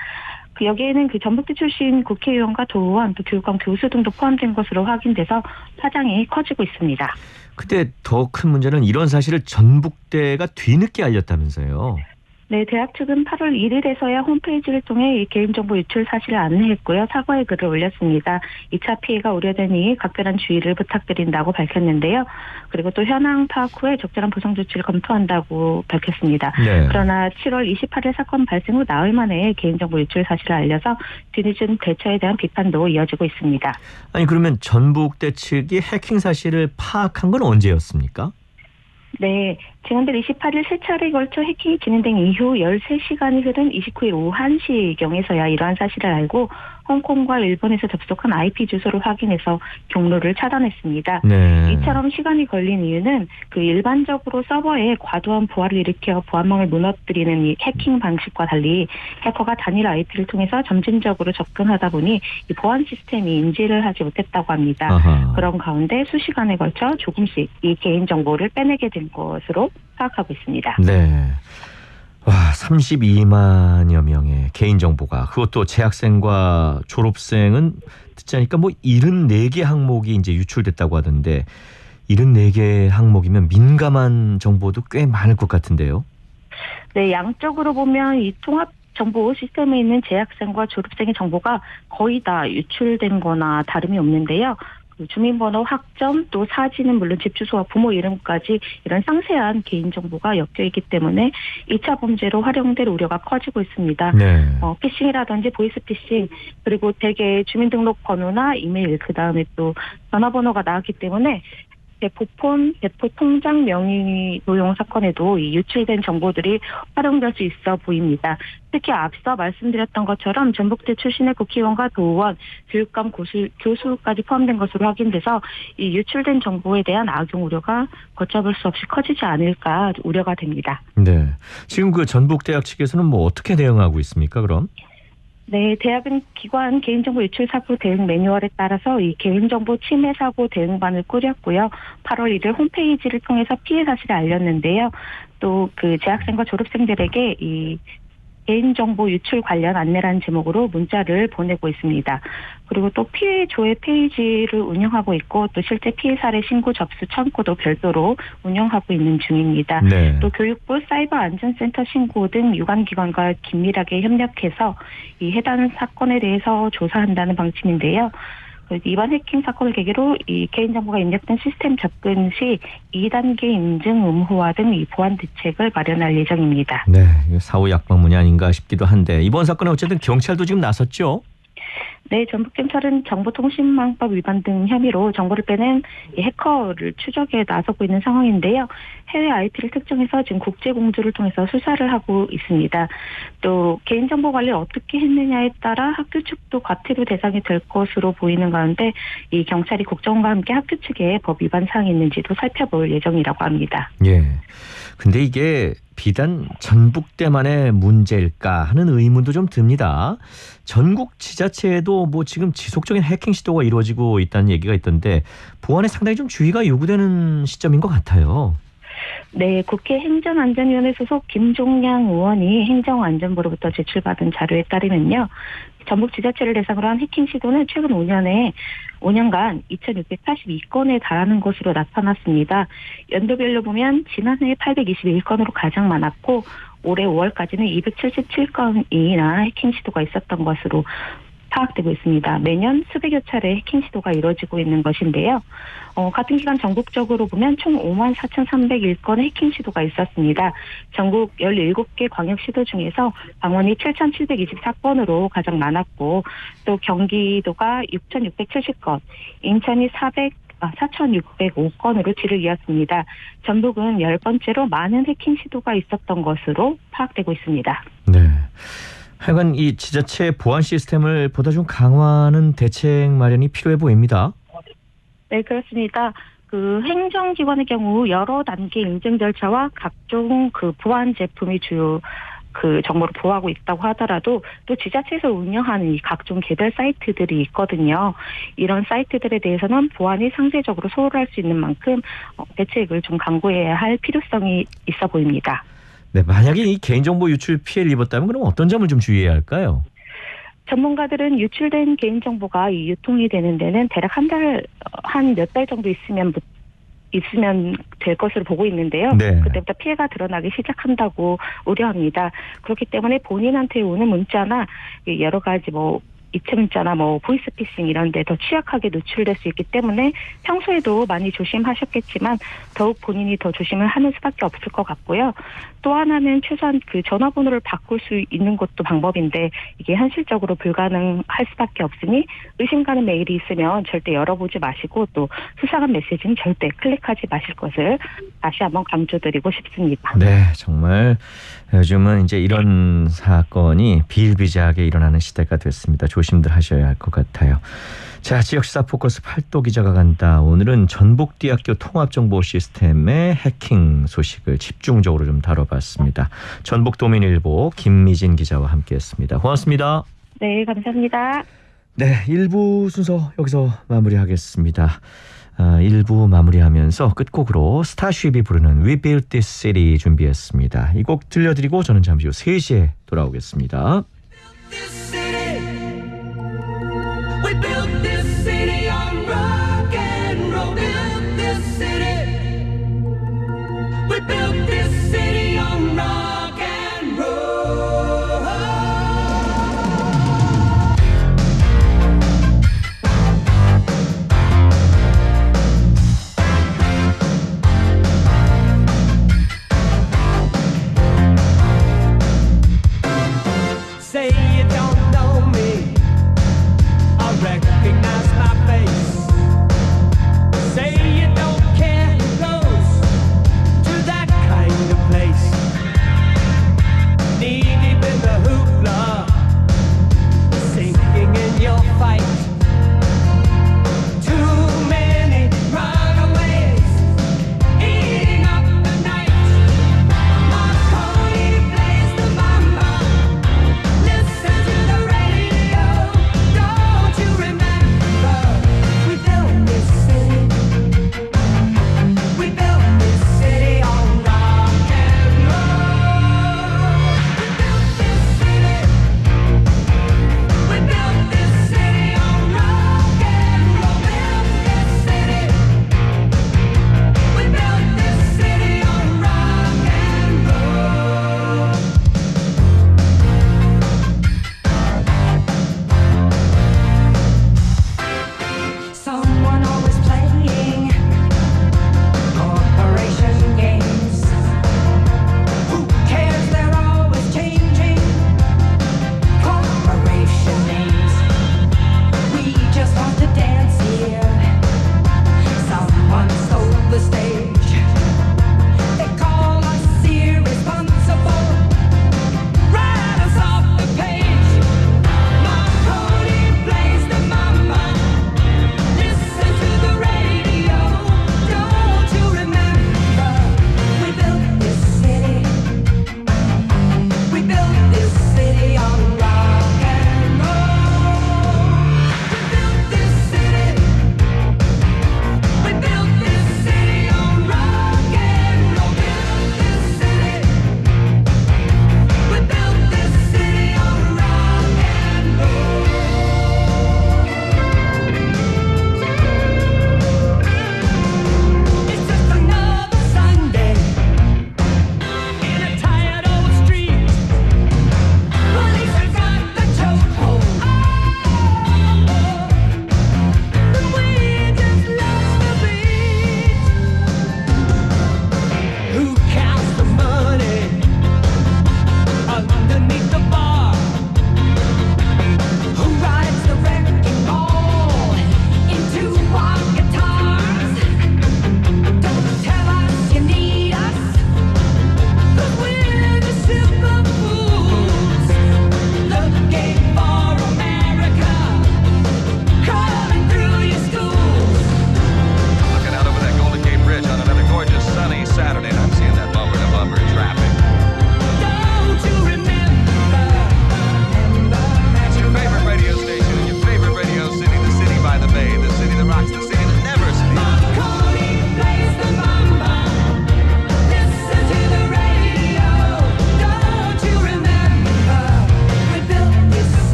여기에는 그 전북대 출신 국회의원과 도의원, 또 교육감 교수 등도 포함된 것으로 확인돼서 파장이 커지고 있습니다. 근데 더 큰 문제는 이런 사실을 전북대가 뒤늦게 알렸다면서요. 네, 대학 측은 8월 1일에서야 홈페이지를 통해 이 개인정보 유출 사실을 안내했고요. 사과의 글을 올렸습니다. 2차 피해가 우려되니 각별한 주의를 부탁드린다고 밝혔는데요. 그리고 또 현황 파악 후에 적절한 보상 조치를 검토한다고 밝혔습니다. 네. 그러나 7월 28일 사건 발생 후 나흘 만에 개인정보 유출 사실을 알려서 뒤늦은 대처에 대한 비판도 이어지고 있습니다. 아니 그러면 전북대 측이 해킹 사실을 파악한 건 언제였습니까? 네, 지난달 28일 3차례에 걸쳐 해킹이 진행된 이후 13시간이 흐른 29일 오후 1시경에서야 이러한 사실을 알고 홍콩과 일본에서 접속한 IP 주소를 확인해서 경로를 차단했습니다. 네. 이처럼 시간이 걸린 이유는 그 일반적으로 서버에 과도한 보안을 일으켜 보안망을 무너뜨리는 이 해킹 방식과 달리 해커가 단일 IP를 통해서 점진적으로 접근하다 보니 이 보안 시스템이 인지를 하지 못했다고 합니다. 아하. 그런 가운데 수시간에 걸쳐 조금씩 이 개인정보를 빼내게 된 것으로 파악하고 있습니다. 네. 와, 32만여 명의 개인정보가, 그것도 재학생과 졸업생은 듣자니까 뭐 74개 항목이 이제 유출됐다고 하던데 74개 항목이면 민감한 정보도 꽤 많을 것 같은데요. 네, 양적으로 보면 이 통합 정보 시스템에 있는 재학생과 졸업생의 정보가 거의 다 유출된 거나 다름이 없는데요. 주민번호, 학점, 또 사진은 물론 집 주소와 부모 이름까지 이런 상세한 개인정보가 엮여있기 때문에 2차 범죄로 활용될 우려가 커지고 있습니다. 네. 피싱이라든지 보이스피싱, 그리고 대개 주민등록번호나 이메일, 그다음에 또 전화번호가 나왔기 때문에 대포폰, 대포통장 명의 도용 사건에도 이 유출된 정보들이 활용될 수 있어 보입니다. 특히 앞서 말씀드렸던 것처럼 전북대 출신의 국회의원과 도의원, 교육감, 교수까지 포함된 것으로 확인돼서 이 유출된 정보에 대한 악용 우려가 걷잡을 수 없이 커지지 않을까 우려가 됩니다. 네, 지금 그 전북대학 측에서는 뭐 어떻게 대응하고 있습니까? 그럼? 네, 대학은 기관 개인정보 유출 사고 대응 매뉴얼에 따라서 이 개인정보 침해 사고 대응반을 꾸렸고요. 8월 1일 홈페이지를 통해서 피해 사실을 알렸는데요. 또 그 재학생과 졸업생들에게 이 개인정보 유출 관련 안내라는 제목으로 문자를 보내고 있습니다. 그리고 또 피해 조회 페이지를 운영하고 있고 또 실제 피해 사례 신고 접수 창구도 별도로 운영하고 있는 중입니다. 네. 또 교육부 사이버 안전센터 신고 등 유관기관과 긴밀하게 협력해서 이 해당 사건에 대해서 조사한다는 방침인데요. 이번 해킹 사건을 계기로 이 개인정보가 입력된 시스템 접근 시 2단계 인증 의무화 등 이 보안 대책을 마련할 예정입니다. 네, 사후 약방문이 아닌가 싶기도 한데 이번 사건에 어쨌든 경찰도 지금 나섰죠? 네, 전북경찰은 정보통신망법 위반 등 혐의로 정보를 빼낸 이 해커를 추적에 나서고 있는 상황인데요. 해외 IP를 특정해서 지금 국제공조를 통해서 수사를 하고 있습니다. 또 개인정보 관리를 어떻게 했느냐에 따라 학교 측도 과태료 대상이 될 것으로 보이는 가운데 이 경찰이 국정원과 함께 학교 측에 법 위반 사항이 있는지도 살펴볼 예정이라고 합니다. 예. 근데 이게 비단 전북대만의 문제일까 하는 의문도 좀 듭니다. 전국 지자체에도 뭐 지금 지속적인 해킹 시도가 이루어지고 있다는 얘기가 있던데 보안에 상당히 좀 주의가 요구되는 시점인 것 같아요. 네, 국회 행정안전위원회 소속 김종량 의원이 행정안전부로부터 제출받은 자료에 따르면요. 전북 지자체를 대상으로 한 해킹 시도는 최근 5년간 2,682건에 달하는 것으로 나타났습니다. 연도별로 보면 지난해 821건으로 가장 많았고 올해 5월까지는 277건이나 해킹 시도가 있었던 것으로 파악되고 있습니다. 매년 수백여 차례 해킹 시도가 이루어지고 있는 것인데요. 같은 기간 전국적으로 보면 총 54,301건의 해킹 시도가 있었습니다. 전국 17개 광역 시도 중에서 강원이 7,724건으로 가장 많았고 또 경기도가 6,670건, 인천이 4,605건으로 뒤를 이었습니다. 전북은 10번째로 많은 해킹 시도가 있었던 것으로 파악되고 있습니다. 네. 하여간 이 지자체 보안 시스템을 보다 좀 강화하는 대책 마련이 필요해 보입니다. 네, 그렇습니다. 그 행정기관의 경우 여러 단계 인증 절차와 각종 그 보안 제품이 주요 그 정보를 보호하고 있다고 하더라도 또 지자체에서 운영하는 이 각종 개별 사이트들이 있거든요. 이런 사이트들에 대해서는 보안이 상대적으로 소홀할 수 있는 만큼 대책을 좀 강구해야 할 필요성이 있어 보입니다. 네, 만약에 이 개인정보 유출 피해를 입었다면 그럼 어떤 점을 좀 주의해야 할까요? 전문가들은 유출된 개인정보가 이 유통이 되는 데는 대략 한 몇 달 정도 있으면 될 것으로 보고 있는데요. 네. 그때부터 피해가 드러나기 시작한다고 우려합니다. 그렇기 때문에 본인한테 오는 문자나 여러 가지 이체 문자나 보이스피싱 이런 데 더 취약하게 노출될 수 있기 때문에 평소에도 많이 조심하셨겠지만 더욱 본인이 더 조심을 하는 수밖에 없을 것 같고요. 또 하나는 최소한 그 전화번호를 바꿀 수 있는 것도 방법인데 이게 현실적으로 불가능할 수밖에 없으니 의심 가는 메일이 있으면 절대 열어보지 마시고 또 수상한 메시지는 절대 클릭하지 마실 것을 다시 한번 강조드리고 싶습니다. 네, 정말 요즘은 이제 이런 사건이 비일비재하게 일어나는 시대가 됐습니다. 조심들 하셔야 할 것 같아요. 자, 지역시사 포커스 팔도 기자가 간다. 오늘은 전북대학교 통합정보시스템의 해킹 소식을 집중적으로 좀 다뤄봤습니다. 전북도민일보 김미진 기자와 함께했습니다. 고맙습니다. 네, 감사합니다. 네, 1부 순서 여기서 마무리하겠습니다. 1부 마무리하면서 끝곡으로 스타쉽이 부르는 We Built This City 준비했습니다. 이 곡 들려드리고 저는 잠시 후 3시에 돌아오겠습니다. We built this city on rock and roll. Built this city. We built this city on rock and roll. Say you don't know me. Recognize my face. Say you don't care.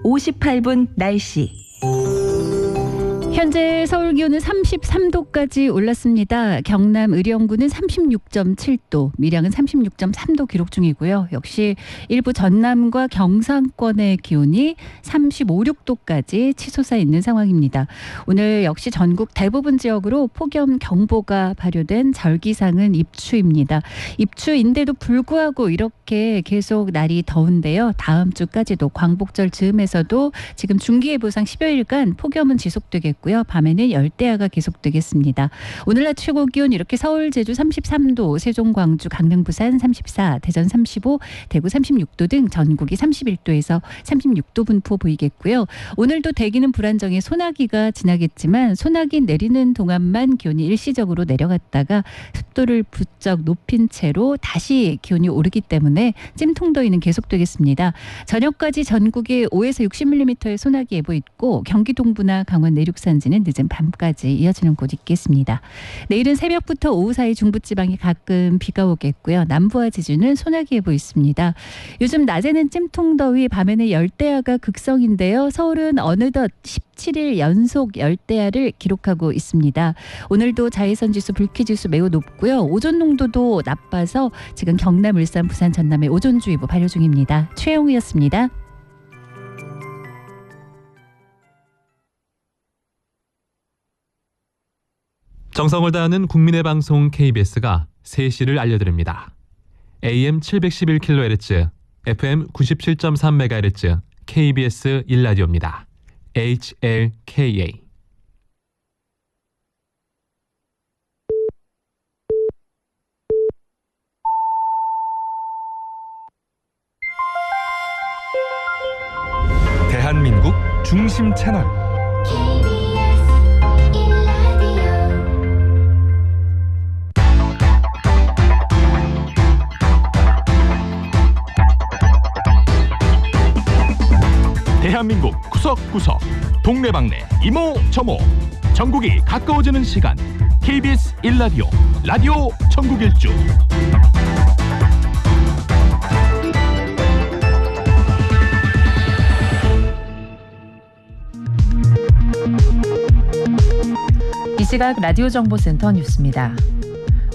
58분 날씨. 현재 서울 기온은 33도까지 올랐습니다. 경남 의령구는 36.7도, 밀양은 36.3도 기록 중이고요. 역시 일부 전남과 경상권의 기온이 35, 6도까지 치솟아 있는 상황입니다. 오늘 역시 전국 대부분 지역으로 폭염 경보가 발효된 절기상은 입추입니다. 입추인데도 불구하고 이렇게 계속 날이 더운데요. 다음 주까지도 광복절 즈음에서도 지금 중기예보상 10여일간 폭염은 지속되겠고요. 밤에는 열대야가 계속되겠습니다. 오늘 낮 최고 기온 이렇게 서울, 제주 33도, 세종, 광주, 강릉, 부산 34, 대전 35, 대구 36도 등 전국이 31도에서 36도 분포 보이겠고요. 오늘도 대기는 불안정해 소나기가 지나겠지만 소나기 내리는 동안만 기온이 일시적으로 내려갔다가 습도를 부쩍 높인 채로 다시 기온이 오르기 때문에 찜통더위는 계속되겠습니다. 저녁까지 전국에 5에서 60mm의 소나기 예보 있고 경기 동부나 강원 내륙 산지는 늦은 밤까지 이어지는 곳 있겠습니다. 내일은 새벽부터 오후 사이 중부지방에 가끔 비가 오겠고요. 남부와 지주는 소나기 예보 있습니다. 요즘 낮에는 찜통더위, 밤에는 열대야가 극성인데요. 서울은 어느덧 17일 연속 열대야를 기록하고 있습니다. 오늘도 자외선지수, 불쾌지수 매우 높고요. 오존 농도도 나빠서 지금 경남, 울산, 부산, 전남에 오존주의보 발효 중입니다. 최영우였습니다. 정성을 다하는 국민의 방송 KBS가 3시를 알려드립니다. AM 711kHz, FM 97.3MHz KBS 1라디오입니다. HLKA. 대한민국 중심 채널 대한민국 구석구석 동네방네 이모저모 전국이 가까워지는 시간 KBS 1라디오 라디오 전국일주. 이 시각 라디오 정보센터 뉴스입니다.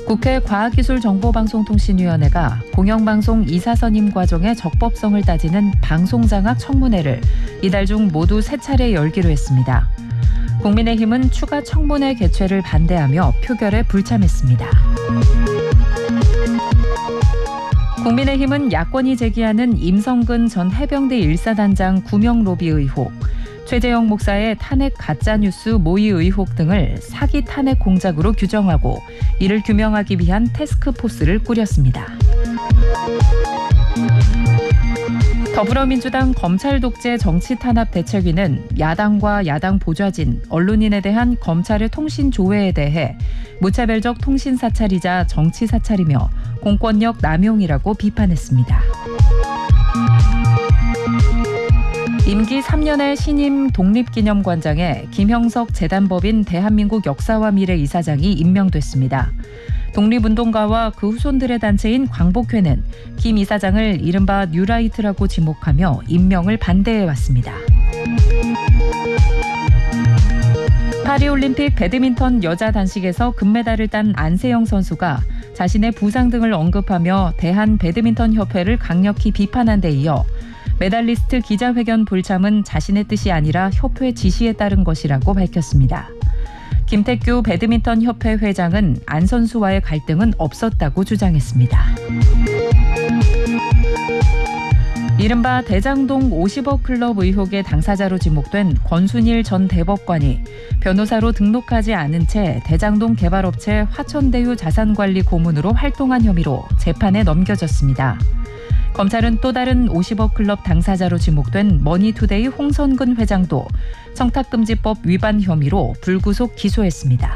국회 과학기술정보방송통신위원회가 공영방송 이사선임 과정의 적법성을 따지는 방송장악 청문회를 이달 중 모두 3차례 열기로 했습니다. 국민의힘은 추가 청문회 개최를 반대하며 표결에 불참했습니다. 국민의힘은 야권이 제기하는 임성근 전 해병대 1사단장 구명 로비 의혹, 최재형 목사의 탄핵 가짜뉴스 모의 의혹 등을 사기 탄핵 공작으로 규정하고 이를 규명하기 위한 태스크포스를 꾸렸습니다. 더불어민주당 검찰 독재 정치 탄압 대책위는 야당과 야당 보좌진, 언론인에 대한 검찰의 통신 조회에 대해 무차별적 통신 사찰이자 정치 사찰이며 공권력 남용이라고 비판했습니다. 임기 3년의 신임 독립기념관장에 김형석 재단법인 대한민국 역사와 미래 이사장이 임명됐습니다. 독립운동가와 그 후손들의 단체인 광복회는 김 이사장을 이른바 뉴라이트라고 지목하며 임명을 반대해왔습니다. 파리올림픽 배드민턴 여자 단식에서 금메달을 딴 안세영 선수가 자신의 부상 등을 언급하며 대한배드민턴협회를 강력히 비판한 데 이어 메달리스트 기자회견 불참은 자신의 뜻이 아니라 협회 지시에 따른 것이라고 밝혔습니다. 김태규 배드민턴협회 회장은 안 선수와의 갈등은 없었다고 주장했습니다. 이른바 대장동 50억 클럽 의혹의 당사자로 지목된 권순일 전 대법관이 변호사로 등록하지 않은 채 대장동 개발업체 화천대유 자산관리 고문으로 활동한 혐의로 재판에 넘겨졌습니다. 검찰은 또 다른 50억 클럽 당사자로 지목된 머니투데이 홍선근 회장도 청탁금지법 위반 혐의로 불구속 기소했습니다.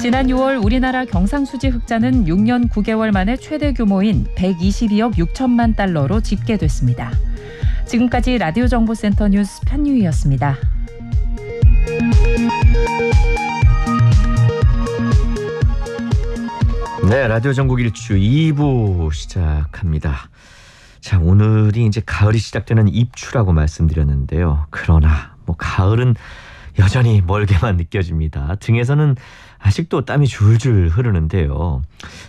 지난 6월 우리나라 경상수지 흑자는 6년 9개월 만에 최대 규모인 122억 6천만 달러로 집계됐습니다. 지금까지 라디오 정보센터 뉴스 편유희였습니다. 네, 라디오 전국 일주 2부 시작합니다. 자, 오늘이 이제 가을이 시작되는 입추라고 말씀드렸는데요. 그러나 뭐 가을은 여전히 멀게만 느껴집니다. 등에서는 아직도 땀이 줄줄 흐르는데요.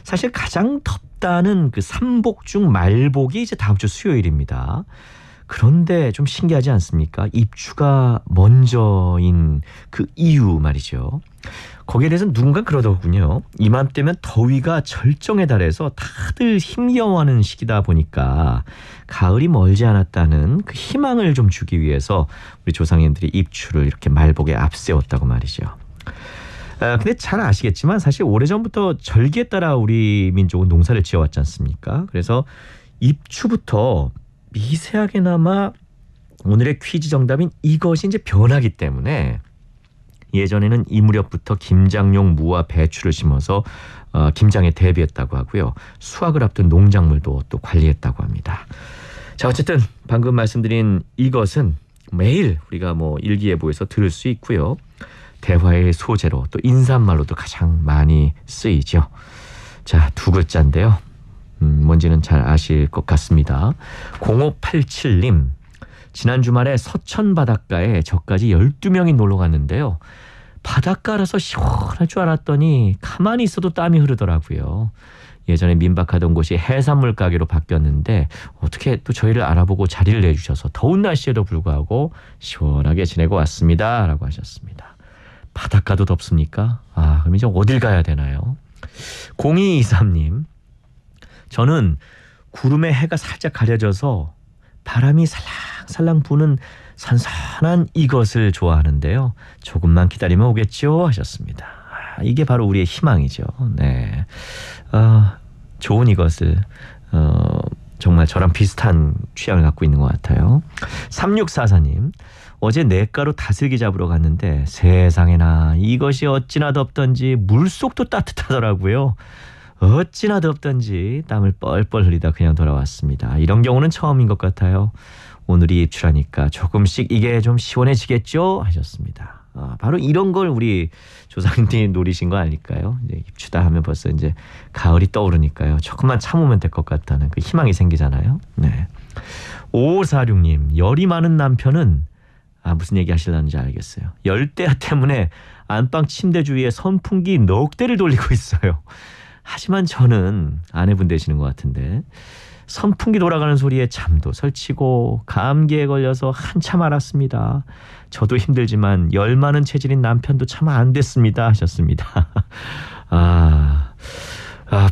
사실 가장 덥다는 그 삼복 중 말복이 이제 다음 주 수요일입니다. 그런데 좀 신기하지 않습니까? 입추가 먼저인 그 이유 말이죠. 거기에 대해서 누군가 그러더군요. 이맘때면 더위가 절정에 달해서 다들 힘겨워하는 시기다 보니까 가을이 멀지 않았다는 그 희망을 좀 주기 위해서 우리 조상님들이 입추를 이렇게 말복에 앞세웠다고 말이죠. 근데 잘 아시겠지만 사실 오래전부터 절기에 따라 우리 민족은 농사를 지어왔지 않습니까? 그래서 입추부터 미세하게나마 오늘의 퀴즈 정답인 이것이 이제 변하기 때문에 예전에는 이 무렵부터 김장용 무와 배추를 심어서 김장에 대비했다고 하고요. 수확을 앞둔 농작물도 또 관리했다고 합니다. 자, 어쨌든 방금 말씀드린 이것은 매일 우리가 뭐 일기예보에서 들을 수 있고요. 대화의 소재로 또 인사말로도 가장 많이 쓰이죠. 자, 두 글자인데요. 뭔지는 잘 아실 것 같습니다. 0587님. 지난 주말에 서천 바닷가에 저까지 12명이 놀러 갔는데요. 바닷가라서 시원할 줄 알았더니 가만히 있어도 땀이 흐르더라고요. 예전에 민박하던 곳이 해산물 가게로 바뀌었는데 어떻게 또 저희를 알아보고 자리를 내주셔서 더운 날씨에도 불구하고 시원하게 지내고 왔습니다. 라고 하셨습니다. 바닷가도 덥습니까? 그럼 이제 어딜 가야 되나요? 0223님. 저는 구름에 해가 살짝 가려져서 바람이 살랑살랑 부는 선선한 이것을 좋아하는데요. 조금만 기다리면 오겠죠 하셨습니다. 이게 바로 우리의 희망이죠. 네, 좋은 이것을 정말 저랑 비슷한 취향을 갖고 있는 것 같아요. 3644님. 어제 냇가로 다슬기 잡으러 갔는데 세상에나 이것이 어찌나 덥던지 물속도 따뜻하더라고요. 어찌나 덥던지 땀을 뻘뻘 흘리다 그냥 돌아왔습니다. 이런 경우는 처음인 것 같아요. 오늘이 입추라니까 조금씩 이게 좀 시원해지겠죠 하셨습니다. 바로 이런 걸 우리 조상님이 노리신 거 아닐까요? 이제 입추다 하면 벌써 이제 가을이 떠오르니까요. 조금만 참으면 될 것 같다는 그 희망이 생기잖아요. 네. 5546님. 열이 많은 남편은 무슨 얘기 하시려는지 알겠어요. 열대야 때문에 안방 침대 주위에 선풍기 넉 대를 돌리고 있어요. 하지만 저는 아내분 되시는 것 같은데 선풍기 돌아가는 소리에 잠도 설치고 감기에 걸려서 한참 앓았습니다. 저도 힘들지만 열 많은 체질인 남편도 참 안 됐습니다 하셨습니다.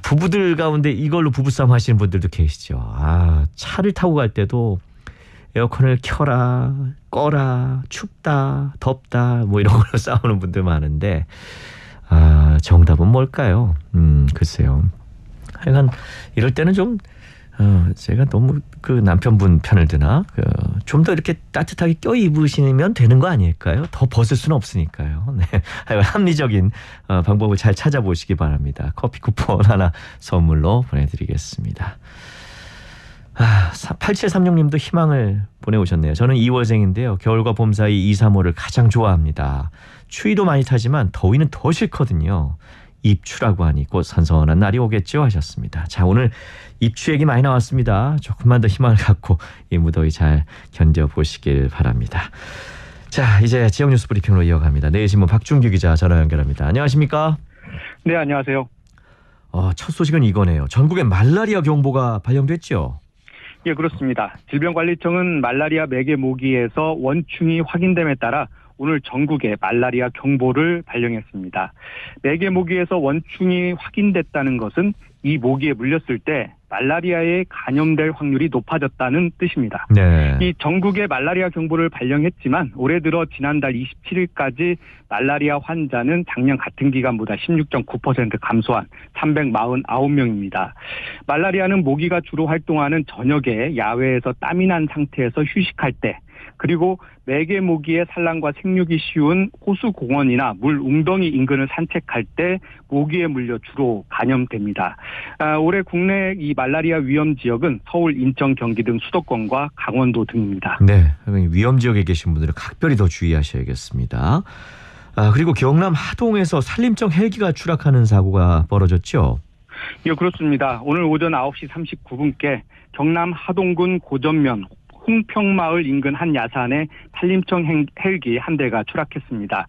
부부들 가운데 이걸로 부부싸움 하시는 분들도 계시죠. 차를 타고 갈 때도 에어컨을 켜라 꺼라 춥다 덥다 뭐 이런 걸로 싸우는 분들 많은데 정답은 뭘까요? 글쎄요. 하여간 이럴 때는 좀 제가 너무 그 남편분 편을 드나 좀 더 이렇게 따뜻하게 껴입으시면 되는 거 아닐까요? 더 벗을 수는 없으니까요. 네, 합리적인 방법을 잘 찾아보시기 바랍니다. 커피 쿠폰 하나 선물로 보내드리겠습니다. 8736님도 희망을 보내오셨네요. 저는 2월생인데요. 겨울과 봄 사이 2, 3월을 가장 좋아합니다. 추위도 많이 타지만 더위는 더 싫거든요. 입추라고 하니 곧 선선한 날이 오겠죠 하셨습니다. 자, 오늘 입추 얘기 많이 나왔습니다. 조금만 더 희망을 갖고 이 무더위 잘 견뎌보시길 바랍니다. 자, 이제 지역 뉴스 브리핑으로 이어갑니다. 내일신문 박준규 기자 전화 연결합니다. 안녕하십니까? 네, 안녕하세요. 첫 소식은 이거네요. 전국에 말라리아 경보가 발령됐죠? 예, 그렇습니다. 질병관리청은 말라리아 매개 모기에서 원충이 확인됨에 따라 오늘 전국에 말라리아 경보를 발령했습니다. 매개 모기에서 원충이 확인됐다는 것은 이 모기에 물렸을 때 말라리아에 감염될 확률이 높아졌다는 뜻입니다. 네. 이 전국에 말라리아 경보를 발령했지만 올해 들어 지난달 27일까지 말라리아 환자는 작년 같은 기간보다 16.9% 감소한 349명입니다. 말라리아는 모기가 주로 활동하는 저녁에 야외에서 땀이 난 상태에서 휴식할 때 그리고 매개 모기의 산란과 생육이 쉬운 호수 공원이나 물 웅덩이 인근을 산책할 때 모기에 물려 주로 감염됩니다. 올해 국내 이 말라리아 위험 지역은 서울, 인천, 경기 등 수도권과 강원도 등입니다. 네, 위험 지역에 계신 분들은 각별히 더 주의하셔야겠습니다. 그리고 경남 하동에서 산림청 헬기가 추락하는 사고가 벌어졌죠? 예, 그렇습니다. 오늘 오전 9시 39분께 경남 하동군 고전면 홍평마을 인근 한 야산에 산림청 헬기 한 대가 추락했습니다.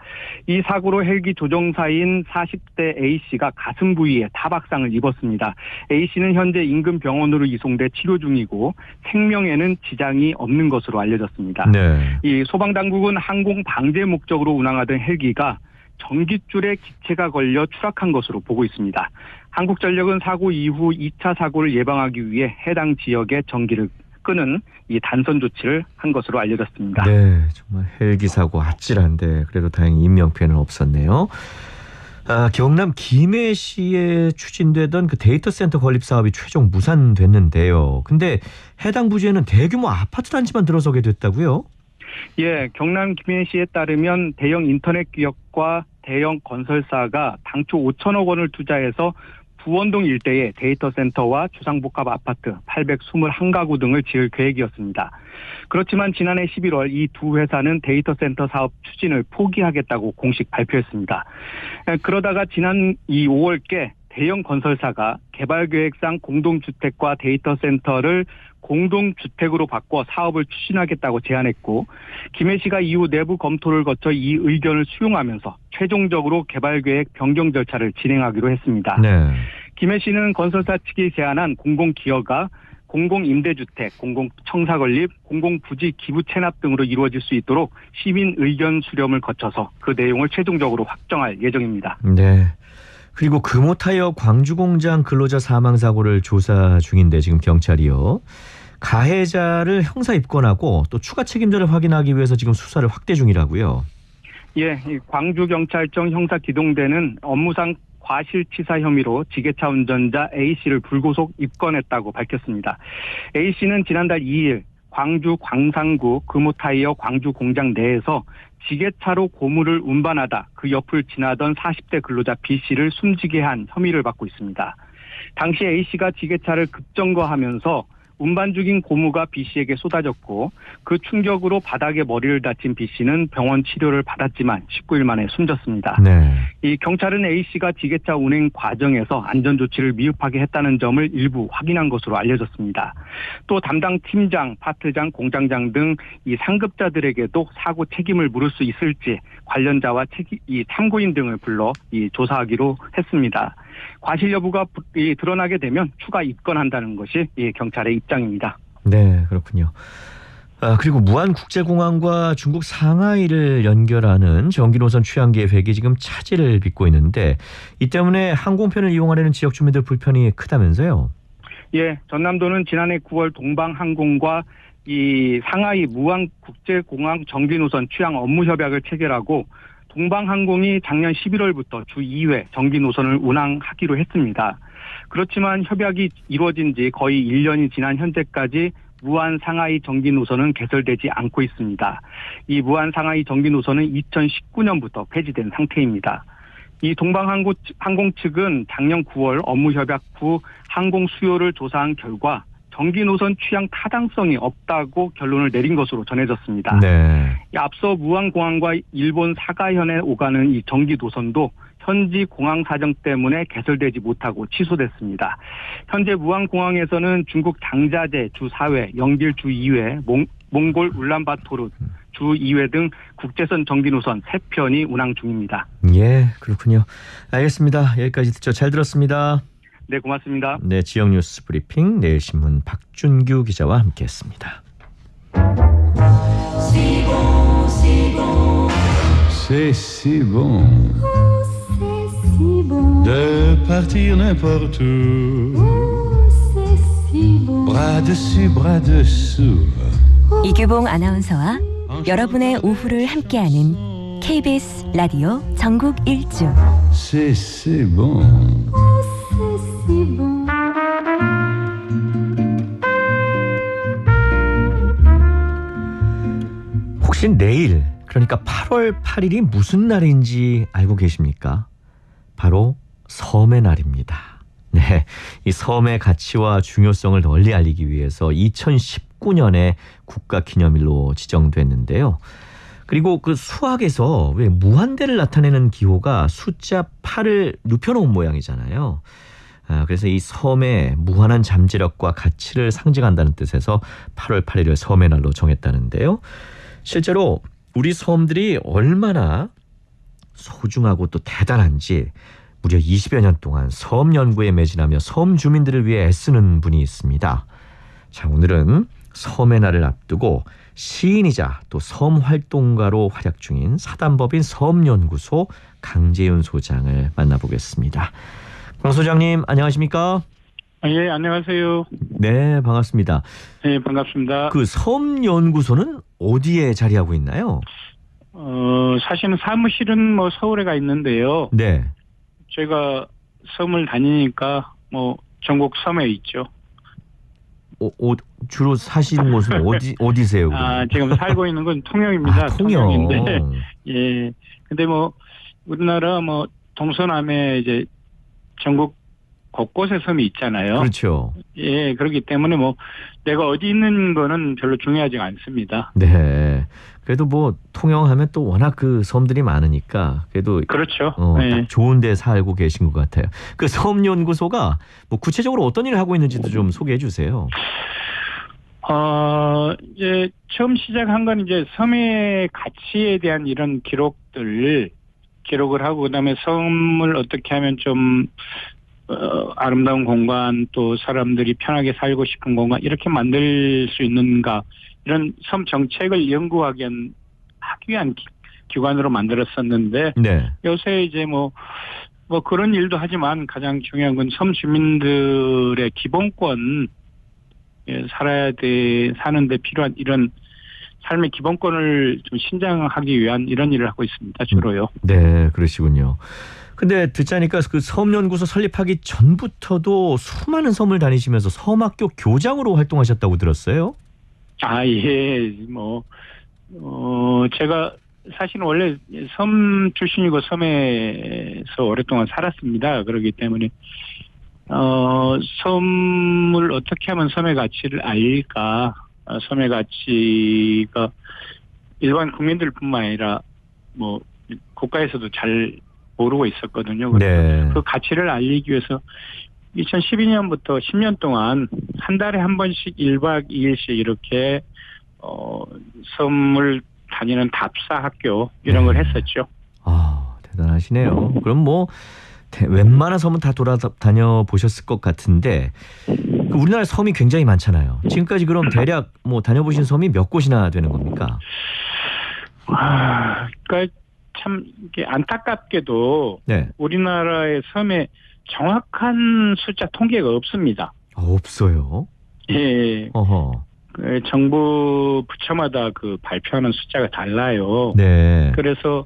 이 사고로 헬기 조종사인 40대 A씨가 가슴 부위에 타박상을 입었습니다. A씨는 현재 인근 병원으로 이송돼 치료 중이고 생명에는 지장이 없는 것으로 알려졌습니다. 네. 이 소방당국은 항공 방제 목적으로 운항하던 헬기가 전깃줄에 기체가 걸려 추락한 것으로 보고 있습니다. 한국전력은 사고 이후 2차 사고를 예방하기 위해 해당 지역에 전기를 끄는 이 단선 조치를 한 것으로 알려졌습니다. 네, 정말 헬기 사고 아찔한데 그래도 다행히 인명피해는 없었네요. 경남 김해시에 추진되던 그 데이터 센터 건립 사업이 최종 무산됐는데요. 근데 해당 부지에는 대규모 아파트 단지만 들어서게 됐다고요? 예, 경남 김해시에 따르면 대형 인터넷 기업과 대형 건설사가 당초 5천억 원을 투자해서 부원동 일대에 데이터 센터와 주상복합 아파트 821가구 등을 지을 계획이었습니다. 그렇지만 지난해 11월 이 두 회사는 데이터 센터 사업 추진을 포기하겠다고 공식 발표했습니다. 그러다가 지난 5월께 대형 건설사가 개발계획상 공동주택과 데이터 센터를 공동주택으로 바꿔 사업을 추진하겠다고 제안했고 김해시가 이후 내부 검토를 거쳐 이 의견을 수용하면서 최종적으로 개발계획 변경 절차를 진행하기로 했습니다. 네. 김해시는 건설사 측이 제안한 공공기여가 공공임대주택, 공공청사건립, 공공부지 기부 체납 등으로 이루어질 수 있도록 시민 의견 수렴을 거쳐서 그 내용을 최종적으로 확정할 예정입니다. 네. 그리고 금호타이어 광주공장 근로자 사망사고를 조사 중인데 지금 경찰이요. 가해자를 형사 입건하고 또 추가 책임자를 확인하기 위해서 지금 수사를 확대 중이라고요. 예, 광주경찰청 형사기동대는 업무상 과실치사 혐의로 지게차 운전자 A씨를 불구속 입건했다고 밝혔습니다. A씨는 지난달 2일 광주 광산구 금호타이어 광주 공장 내에서 지게차로 고무를 운반하다 그 옆을 지나던 40대 근로자 B씨를 숨지게 한 혐의를 받고 있습니다. 당시 A씨가 지게차를 급정거하면서 운반 중인 고무가 B씨에게 쏟아졌고 그 충격으로 바닥에 머리를 다친 B씨는 병원 치료를 받았지만 19일 만에 숨졌습니다. 네. 이 경찰은 A씨가 지게차 운행 과정에서 안전조치를 미흡하게 했다는 점을 일부 확인한 것으로 알려졌습니다. 또 담당 팀장, 파트장, 공장장 등 이 상급자들에게도 사고 책임을 물을 수 있을지 관련자와 이 참고인 등을 불러 조사하기로 했습니다. 과실 여부가 드러나게 되면 추가 입건한다는 것이 경찰의 입장입니다. 네, 그렇군요. 그리고 무안국제공항과 중국 상하이를 연결하는 전기노선 취향 계획이 지금 차질을 빚고 있는데 이 때문에 항공편을 이용하려는 지역 주민들 불편이 크다면서요? 예, 전남도는 지난해 9월 동방항공과 이 상하이 무안국제공항 전기노선 취향 업무 협약을 체결하고 동방항공이 작년 11월부터 주 2회 전기노선을 운항하기로 했습니다. 그렇지만 협약이 이루어진 지 거의 1년이 지난 현재까지 무안 상하이 전기노선은 개설되지 않고 있습니다. 이 무안 상하이 전기노선은 2019년부터 폐지된 상태입니다. 이 동방항공 측은 작년 9월 업무 협약 후 항공 수요를 조사한 결과 전기노선 취향 타당성이 없다고 결론을 내린 것으로 전해졌습니다. 네. 앞서 무안공항과 일본 사가현에 오가는 이 전기노선도 현지 공항 사정 때문에 개설되지 못하고 취소됐습니다. 현재 무안공항에서는 중국 장자제 주 4회, 영길 주 2회, 몽골 울란바토르 주 2회 등 국제선 전기노선 3편이 운항 중입니다. 예, 그렇군요. 알겠습니다. 여기까지 듣죠. 잘 들었습니다. 네, 고맙습니다. 네, 지역 뉴스 브리핑 내일신문 박준규 기자와 함께했습니다. C'est si bon de partir n'importe où. Bras dessus, bras dessous. 이규봉 아나운서와 여러분의 오후를 함께하는 KBS 라디오 전국 일주. C'est si bon. 혹시 내일, 그러니까 8월 8일이 무슨 날인지 알고 계십니까? 바로 섬의 날입니다. 네, 이 섬의 가치와 중요성을 널리 알리기 위해서 2019년에 국가기념일로 지정됐는데요. 그리고 그 수학에서 왜 무한대를 나타내는 기호가 숫자 8을 눕혀놓은 모양이잖아요. 그래서 이 섬의 무한한 잠재력과 가치를 상징한다는 뜻에서 8월 8일을 섬의 날로 정했다는데요. 실제로 우리 섬들이 얼마나 소중하고 또 대단한지 무려 20여 년 동안 섬 연구에 매진하며 섬 주민들을 위해 애쓰는 분이 있습니다. 자, 오늘은 섬의 날을 앞두고 시인이자 또 섬 활동가로 활약 중인 사단법인 섬연구소 강재윤 소장을 만나보겠습니다. 강 소장님 안녕하십니까? 예, 안녕하세요. 네, 반갑습니다. 네, 반갑습니다. 그 섬연구소는 어디에 자리하고 있나요? 사실은 사무실은 뭐 서울에가 있는데요. 네. 제가 섬을 다니니까 뭐 전국 섬에 있죠. 주로 사시는 곳은 어디세요? 지금 살고 있는 건 통영입니다. 통영. 통영인데, 예. 근데 뭐 우리나라 뭐 동서남에 이제 전국 곳곳에 섬이 있잖아요. 그렇죠. 예, 그렇기 때문에 뭐 내가 어디 있는 거는 별로 중요하지 않습니다. 네. 그래도 뭐 통영하면 또 워낙 그 섬들이 많으니까 그래도 그렇죠. 네. 딱 좋은 데 살고 계신 것 같아요. 그 섬연구소가 뭐 구체적으로 어떤 일을 하고 있는지도 좀 소개해 주세요. 이제 처음 시작한 건 이제 섬의 가치에 대한 이런 기록을 하고 그다음에 섬을 어떻게 하면 좀 아름다운 공간 또 사람들이 편하게 살고 싶은 공간 이렇게 만들 수 있는가 이런 섬 정책을 연구하기 위한 기관으로 만들었었는데 네. 요새 이제 뭐 그런 일도 하지만 가장 중요한 건 섬 주민들의 기본권 사는데 필요한 이런 삶의 기본권을 좀 신장하기 위한 이런 일을 하고 있습니다. 주로요. 네, 그러시군요. 근데 듣자니까 그 섬연구소 설립하기 전부터도 수많은 섬을 다니시면서 섬학교 교장으로 활동하셨다고 들었어요? 예. 제가 사실은 원래 섬 출신이고 섬에서 오랫동안 살았습니다. 그렇기 때문에 섬을 어떻게 하면 섬의 가치를 알릴까? 섬의 가치가 일반 국민들뿐만 아니라 뭐 국가에서도 잘 모르고 있었거든요. 네. 그 가치를 알리기 위해서 2012년부터 10년 동안 한 달에 한 번씩 1박 2일씩 이렇게 섬을 다니는 답사 학교 이런 걸 했었죠. 대단하시네요. 그럼 뭐 웬만한 섬은 다 돌아다녀 보셨을 것 같은데 우리나라 섬이 굉장히 많잖아요. 지금까지 그럼 대략 뭐 다녀보신 섬이 몇 곳이나 되는 겁니까? 그러니까 참 이게 안타깝게도 네. 우리나라의 섬에 정확한 숫자 통계가 없습니다. 없어요? 예. 어허. 정부 부처마다 그 발표하는 숫자가 달라요. 네. 그래서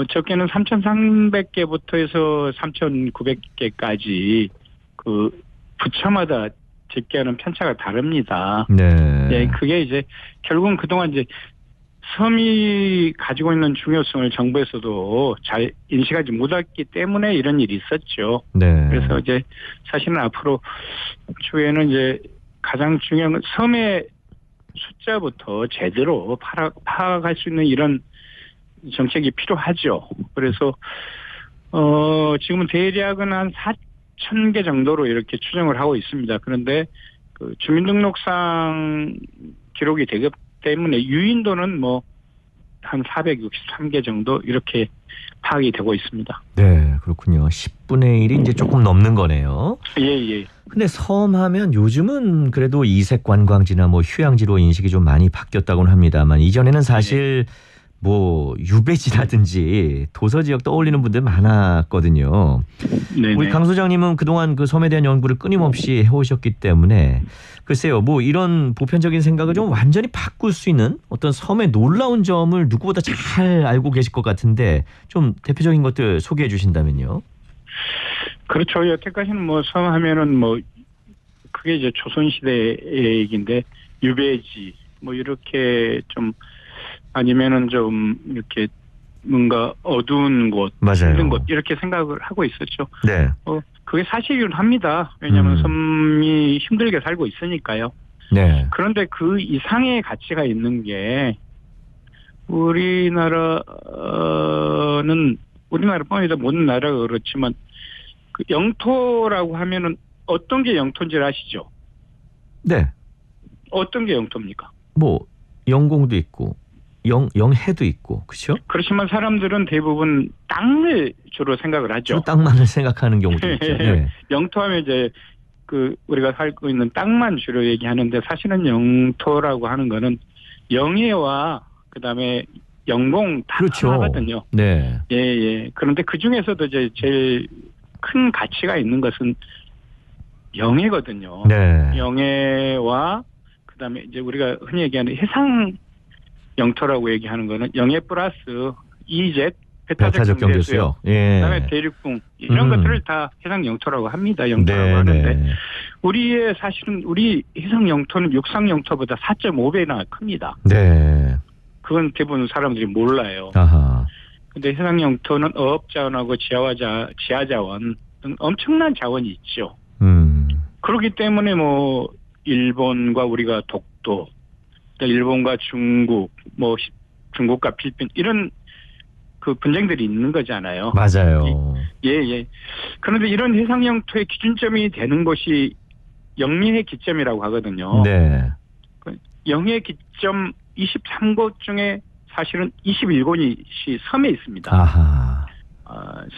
적게는 3,300개부터 해서 3,900개까지 그 부처마다 집계하는 편차가 다릅니다. 네. 예, 그게 이제 결국은 그동안 이제 섬이 가지고 있는 중요성을 정부에서도 잘 인식하지 못했기 때문에 이런 일이 있었죠. 네. 그래서 이제 사실은 앞으로 추후에는 이제 가장 중요한 건 섬의 숫자부터 제대로 파악할 수 있는 이런 정책이 필요하죠. 그래서 지금은 대략은 한 4,000개 정도로 이렇게 추정을 하고 있습니다. 그런데 그 주민등록상 기록이 되기 때문에 유인도는 뭐 한 463개 정도 이렇게 파악이 되고 있습니다. 네, 그렇군요. 10분의 1이 이제 조금 넘는 거네요. 예. 근데 섬 하면 요즘은 그래도 이색 관광지나 뭐 휴양지로 인식이 좀 많이 바뀌었다고는 합니다만 이전에는 사실 뭐 유배지라든지 도서 지역 떠올리는 분들 많았거든요. 네네. 우리 강 소장님은 그동안 그 섬에 대한 연구를 끊임없이 해오셨기 때문에 글쎄요, 뭐 이런 보편적인 생각을 좀 완전히 바꿀 수 있는 어떤 섬의 놀라운 점을 누구보다 잘 알고 계실 것 같은데 좀 대표적인 것들 소개해 주신다면요. 그렇죠. 여태까지는 뭐 섬 하면은 뭐 그게 이제 조선시대의 얘기인데 유배지 뭐 이렇게 좀 아니면은 좀 이렇게 뭔가 어두운 곳, 맞아요. 힘든 곳 이렇게 생각을 하고 있었죠. 네. 그게 사실이긴 합니다. 왜냐하면 섬이 힘들게 살고 있으니까요. 네. 그런데 그 이상의 가치가 있는 게 우리나라뿐 아니라 모든 나라가 그렇지만 그 영토라고 하면은 어떤 게 영토인지 아시죠? 네. 어떤 게 영토입니까? 뭐 영공도 있고 영해도 있고 그렇죠? 그렇지만 사람들은 대부분 땅을 주로 생각을 하죠. 주로 땅만을 생각하는 경우도 있죠. 네. 영토하면 이제 그 우리가 살고 있는 땅만 주로 얘기하는데 사실은 영토라고 하는 거는 영해와 그다음에 영공 다 그렇죠. 하거든요. 네. 예. 그런데 그 중에서도 이제 제일 큰 가치가 있는 것은 영해거든요. 네. 영해와 그다음에 이제 우리가 흔히 얘기하는 해상 영토라고 얘기하는 거는 영해 플러스 EEZ 배타적 경제수요. 예. 그다음에 대륙붕 이런 것들을 다 해상 영토라고 합니다. 영토라고 하는데 우리의 사실은 우리 해상 영토는 육상 영토보다 4.5배나 큽니다. 네. 그건 대부분 사람들이 몰라요. 아하. 근데 해상 영토는 어업 자원하고 지하 자원 등 엄청난 자원이 있죠. 그렇기 때문에 뭐 일본과 우리가 독도, 일본과 중국, 뭐 중국과 필리핀 이런 그 분쟁들이 있는 거잖아요. 맞아요. 예. 그런데 이런 해상 영토의 기준점이 되는 것이 영해의 기점이라고 하거든요. 네. 영해 기점 23곳 중에 사실은 21곳이 섬에 있습니다. 아하.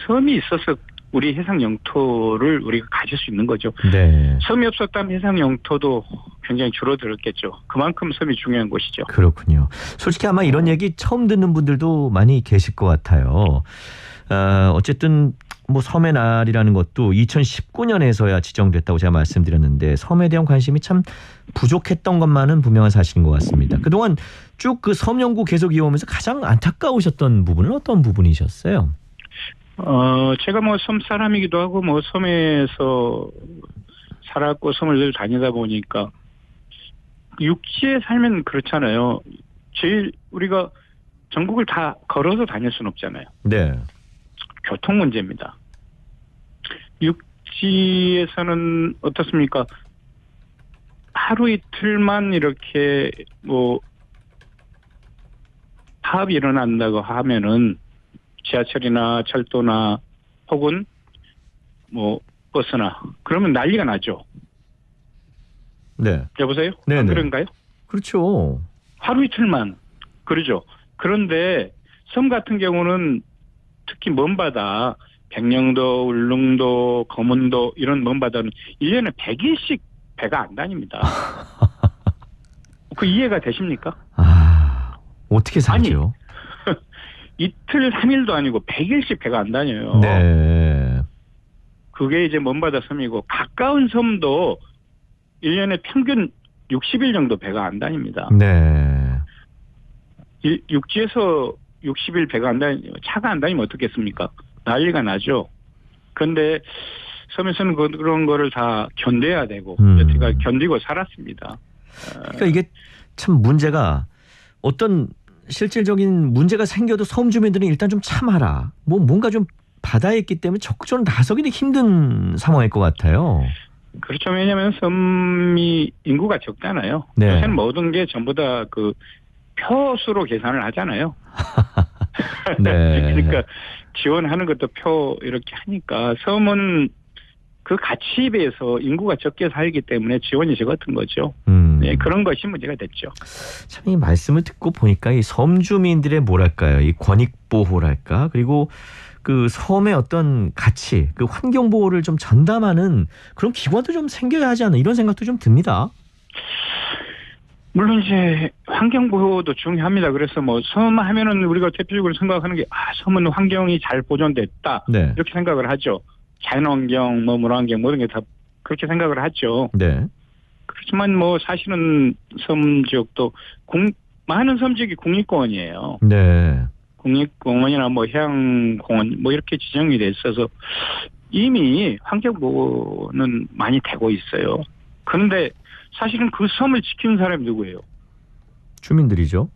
섬이 있어서 우리 해상 영토를 우리가 가질 수 있는 거죠. 네. 섬이 없었다면 해상 영토도 굉장히 줄어들었겠죠. 그만큼 섬이 중요한 곳이죠. 그렇군요. 솔직히 아마 이런 얘기 처음 듣는 분들도 많이 계실 것 같아요. 어쨌든 뭐 섬의 날이라는 것도 2019년에서야 지정됐다고 제가 말씀드렸는데 섬에 대한 관심이 참 부족했던 것만은 분명한 사실인 것 같습니다. 그동안 쭉 그 섬 연구 계속 이어오면서 가장 안타까우셨던 부분은 어떤 부분이셨어요? 제가 뭐 섬 사람이기도 하고 뭐 섬에서 살았고 섬을 늘 다니다 보니까 육지에 살면 그렇잖아요. 제일 우리가 전국을 다 걸어서 다닐 수는 없잖아요. 네. 교통 문제입니다. 육지에서는 어떻습니까? 하루 이틀만 이렇게 뭐 파업이 일어난다고 하면은 지하철이나 철도나 혹은 뭐 버스나 그러면 난리가 나죠. 네. 여보세요? 네. 안 그런가요? 그렇죠. 하루 이틀만 그러죠. 그런데 섬 같은 경우는 특히 먼바다, 백령도, 울릉도, 거문도 이런 먼바다는 1년에 100일씩 배가 안 다닙니다. 그 이해가 되십니까? 어떻게 살죠? 아니, 이틀, 3일도 아니고 100일씩 배가 안 다녀요. 네. 그게 이제 먼바다 섬이고 가까운 섬도 1년에 평균 60일 정도 배가 안 다닙니다. 네. 육지에서 60일 배가 안 다니면 차가 안 다니면 어떻겠습니까? 난리가 나죠. 그런데 섬에서는 그런 거를 다 견뎌야 되고 여태까지 견디고 살았습니다. 그러니까 이게 참 문제가 어떤 실질적인 문제가 생겨도 섬 주민들은 일단 좀 참아라. 뭐 뭔가 좀 바다에 있기 때문에 적극적으로 나서기도 힘든 상황일 것 같아요. 그렇죠. 왜냐하면 섬이 인구가 적잖아요. 네. 요새는 모든 게 전부 다 그 표수로 계산을 하잖아요. 네. 그러니까 지원하는 것도 표 이렇게 하니까 섬은 그 가치에 비해서 인구가 적게 살기 때문에 지원이 적었던 거죠. 네, 그런 것이 문제가 됐죠. 참 이 말씀을 듣고 보니까 이 섬 주민들의 뭐랄까요, 이 권익 보호랄까, 그리고 그 섬의 어떤 가치, 그 환경 보호를 좀 전담하는 그런 기관도 좀 생겨야 하지 않나 이런 생각도 좀 듭니다. 물론 이제 환경 보호도 중요합니다. 그래서 뭐 섬 하면은 우리가 대표적으로 생각하는 게 섬은 환경이 잘 보존됐다 네. 이렇게 생각을 하죠. 자연환경, 뭐 문화환경 모든 게 다 그렇게 생각을 하죠. 네. 그렇지만 뭐 사실은 섬 지역도 많은 섬 지역이 국립공원이에요. 네. 국립공원이나 뭐 해양공원 뭐 이렇게 지정이 돼 있어서 이미 환경 보호는 많이 되고 있어요. 그런데 사실은 그 섬을 지키는 사람이 누구예요? 주민들이죠.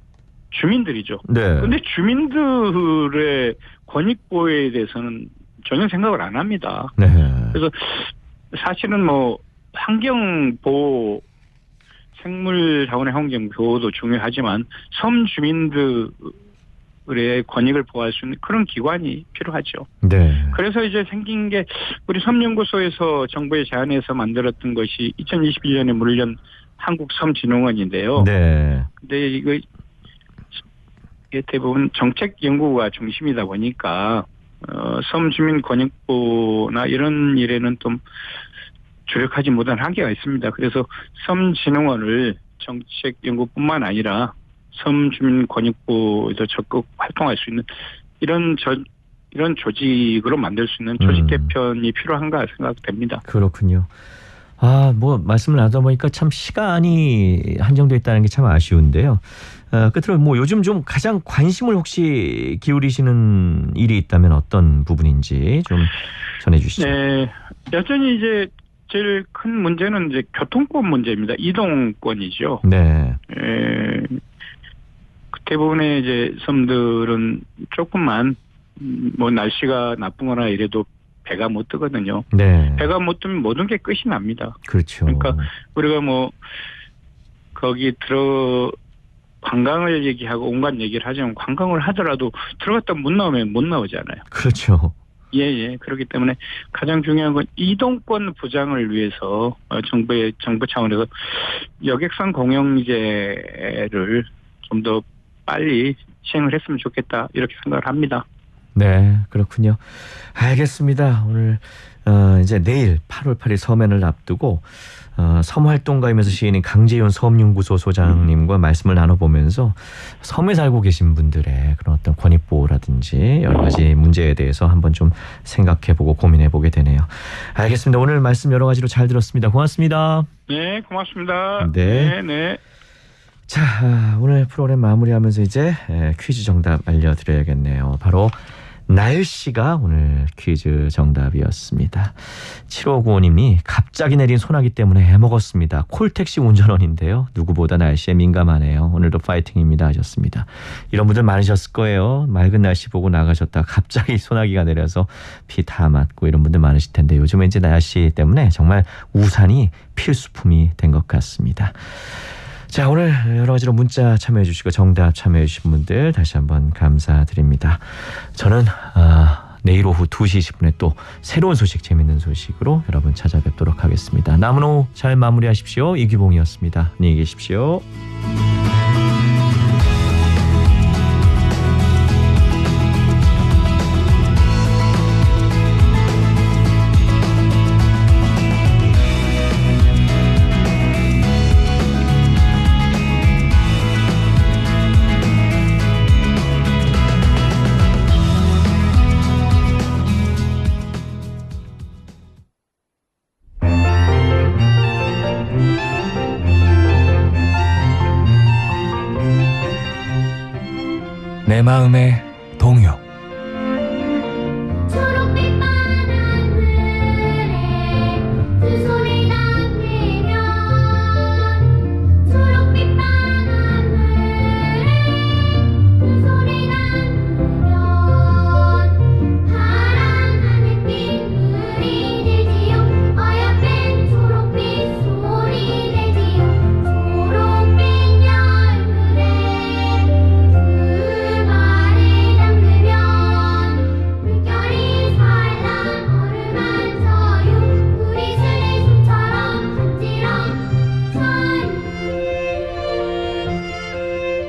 주민들이죠. 네. 그런데 주민들의 권익 보호에 대해서는 전혀 생각을 안 합니다. 네. 그래서 사실은 뭐 환경 보호, 생물 자원의 환경 보호도 중요하지만 섬 주민들의 의뢰의 권익을 보호할 수 있는 그런 기관이 필요하죠. 네. 그래서 이제 생긴 게 우리 섬연구소에서 정부의 제안에서 만들었던 것이 2021년에 물론 한국섬진흥원인데요. 네. 근데 이게 대부분 정책 연구가 중심이다 보니까 섬주민권익부나 이런 일에는 좀 주력하지 못한 한계가 있습니다. 그래서 섬진흥원을 정책 연구뿐만 아니라 섬주민권익부에도 적극 활동할 수 있는 이런 조직으로 만들 수 있는 조직 개편이 필요한가 생각됩니다. 그렇군요. 뭐 말씀을 나누다 보니까 참 시간이 한정되어 있다는 게 참 아쉬운데요. 끝으로 뭐 요즘 좀 가장 관심을 혹시 기울이시는 일이 있다면 어떤 부분인지 좀 전해주시죠. 네, 여전히 이제 제일 큰 문제는 이제 교통권 문제입니다. 이동권이죠. 네. 대부분의 이제 섬들은 조금만 뭐 날씨가 나쁘거나 이래도 배가 못 뜨거든요. 네. 배가 못 뜨면 모든 게 끝이 납니다. 그렇죠. 그러니까 우리가 뭐 거기 관광을 얘기하고 온갖 얘기를 하지만 관광을 하더라도 들어갔다 못 나오면 못 나오잖아요. 그렇죠. 예. 그렇기 때문에 가장 중요한 건 이동권 보장을 위해서 정부 차원에서 여객선 공영제를 좀 더 빨리 시행을 했으면 좋겠다 이렇게 생각을 합니다. 네, 그렇군요. 알겠습니다. 오늘 이제 내일 8월 8일 서면을 앞두고 섬활동가이면서 시인인 강재윤 섬연구소 소장님과 말씀을 나눠보면서 섬에 살고 계신 분들의 그런 어떤 권익보호라든지 여러 가지 문제에 대해서 한번 좀 생각해보고 고민해보게 되네요. 알겠습니다. 오늘 말씀 여러 가지로 잘 들었습니다. 고맙습니다. 네, 고맙습니다. 네. 네. 자, 오늘 프로그램 마무리하면서 이제 퀴즈 정답 알려드려야겠네요. 바로 날씨가 오늘 퀴즈 정답이었습니다. 7595님이 갑자기 내린 소나기 때문에 해먹었습니다. 콜택시 운전원인데요. 누구보다 날씨에 민감하네요. 오늘도 파이팅입니다 하셨습니다. 이런 분들 많으셨을 거예요. 맑은 날씨 보고 나가셨다 갑자기 소나기가 내려서 비 다 맞고 이런 분들 많으실 텐데 요즘에 이제 날씨 때문에 정말 우산이 필수품이 된 것 같습니다. 자, 오늘 여러 가지로 문자 참여해 주시고 정답 참여해 주신 분들 다시 한번 감사드립니다. 저는 내일 오후 2시 10분에 또 새로운 소식, 재밌는 소식으로 여러분 찾아뵙도록 하겠습니다. 남은 오후 잘 마무리하십시오. 이규봉이었습니다. 안녕히 계십시오. 내 마음의 동요.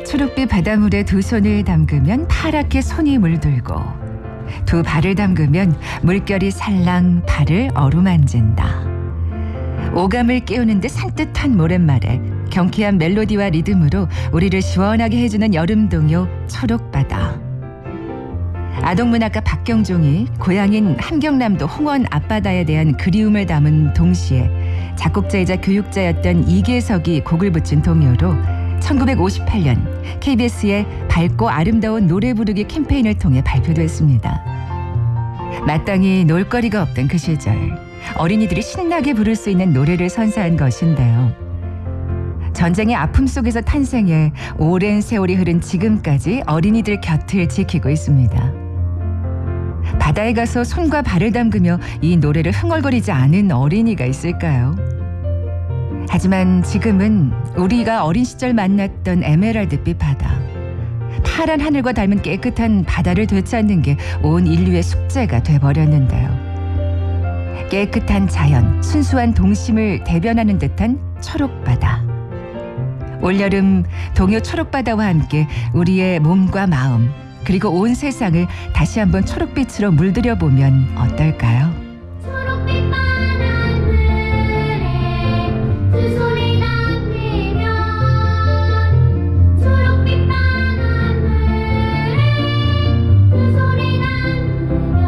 초록빛 바닷물에 두 손을 담그면 파랗게 손이 물들고 두 발을 담그면 물결이 살랑 발을 어루만진다. 오감을 깨우는 듯 산뜻한 모랫말에 경쾌한 멜로디와 리듬으로 우리를 시원하게 해주는 여름 동요 초록바다. 아동문학가 박경종이 고향인 함경남도 홍원 앞바다에 대한 그리움을 담은 동시에 작곡자이자 교육자였던 이계석이 곡을 붙인 동요로 1958년 KBS의 밝고 아름다운 노래 부르기 캠페인을 통해 발표됐습니다. 마땅히 놀거리가 없던 그 시절 어린이들이 신나게 부를 수 있는 노래를 선사한 것인데요. 전쟁의 아픔 속에서 탄생해 오랜 세월이 흐른 지금까지 어린이들 곁을 지키고 있습니다. 바다에 가서 손과 발을 담그며 이 노래를 흥얼거리지 않은 어린이가 있을까요? 하지만 지금은 우리가 어린 시절 만났던 에메랄드빛 바다, 파란 하늘과 닮은 깨끗한 바다를 되찾는 게 온 인류의 숙제가 돼버렸는데요. 깨끗한 자연, 순수한 동심을 대변하는 듯한 초록바다. 올여름 동요 초록바다와 함께 우리의 몸과 마음 그리고 온 세상을 다시 한번 초록빛으로 물들여보면 어떨까요? 초록빛 바닷물에 두 손을 담그면 초록빛 바닷물에 두 손을 담그면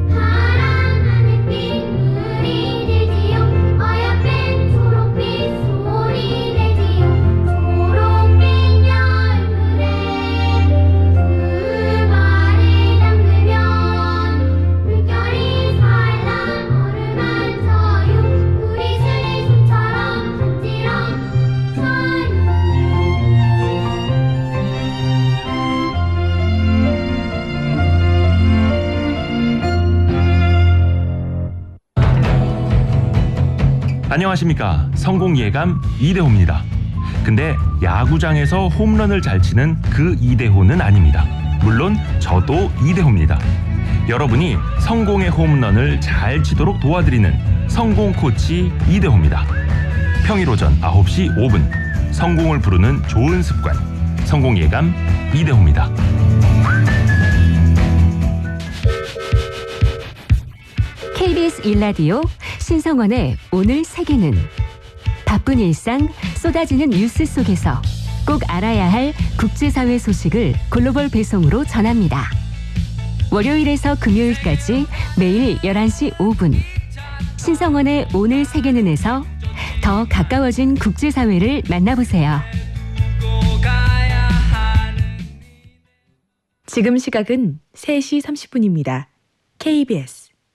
파란 하늘빛 물이 되지요. 어여쁜 초록빛 손이 되지요. 초록빛 열물에 두 발을 담그면 물결이 살랑 어루만져요. 우리 슬리손처럼 간지럼져요. 안녕하십니까. 성공 예감 이대호입니다. 근데 야구장에서 홈런을 잘 치는 그 이대호는 아닙니다. 물론 저도 이대호입니다. 여러분이 성공의 홈런을 잘 치도록 도와드리는 성공 코치 이대호입니다. 평일 오전 9시 5분 성공을 부르는 좋은 습관 성공 예감 이대호입니다. KBS 1라디오 신성원의 오늘 세계는 바쁜 일상 쏟아지는 뉴스 속에서 꼭 알아야 할 국제사회 소식을 글로벌 배송으로 전합니다. 월요일에서 금요일까지 매일 11시 5분 신성원의 오늘 세계는에서 더 가까워진 국제사회를 만나보세요. 지금 시각은 3시 30분입니다. KBS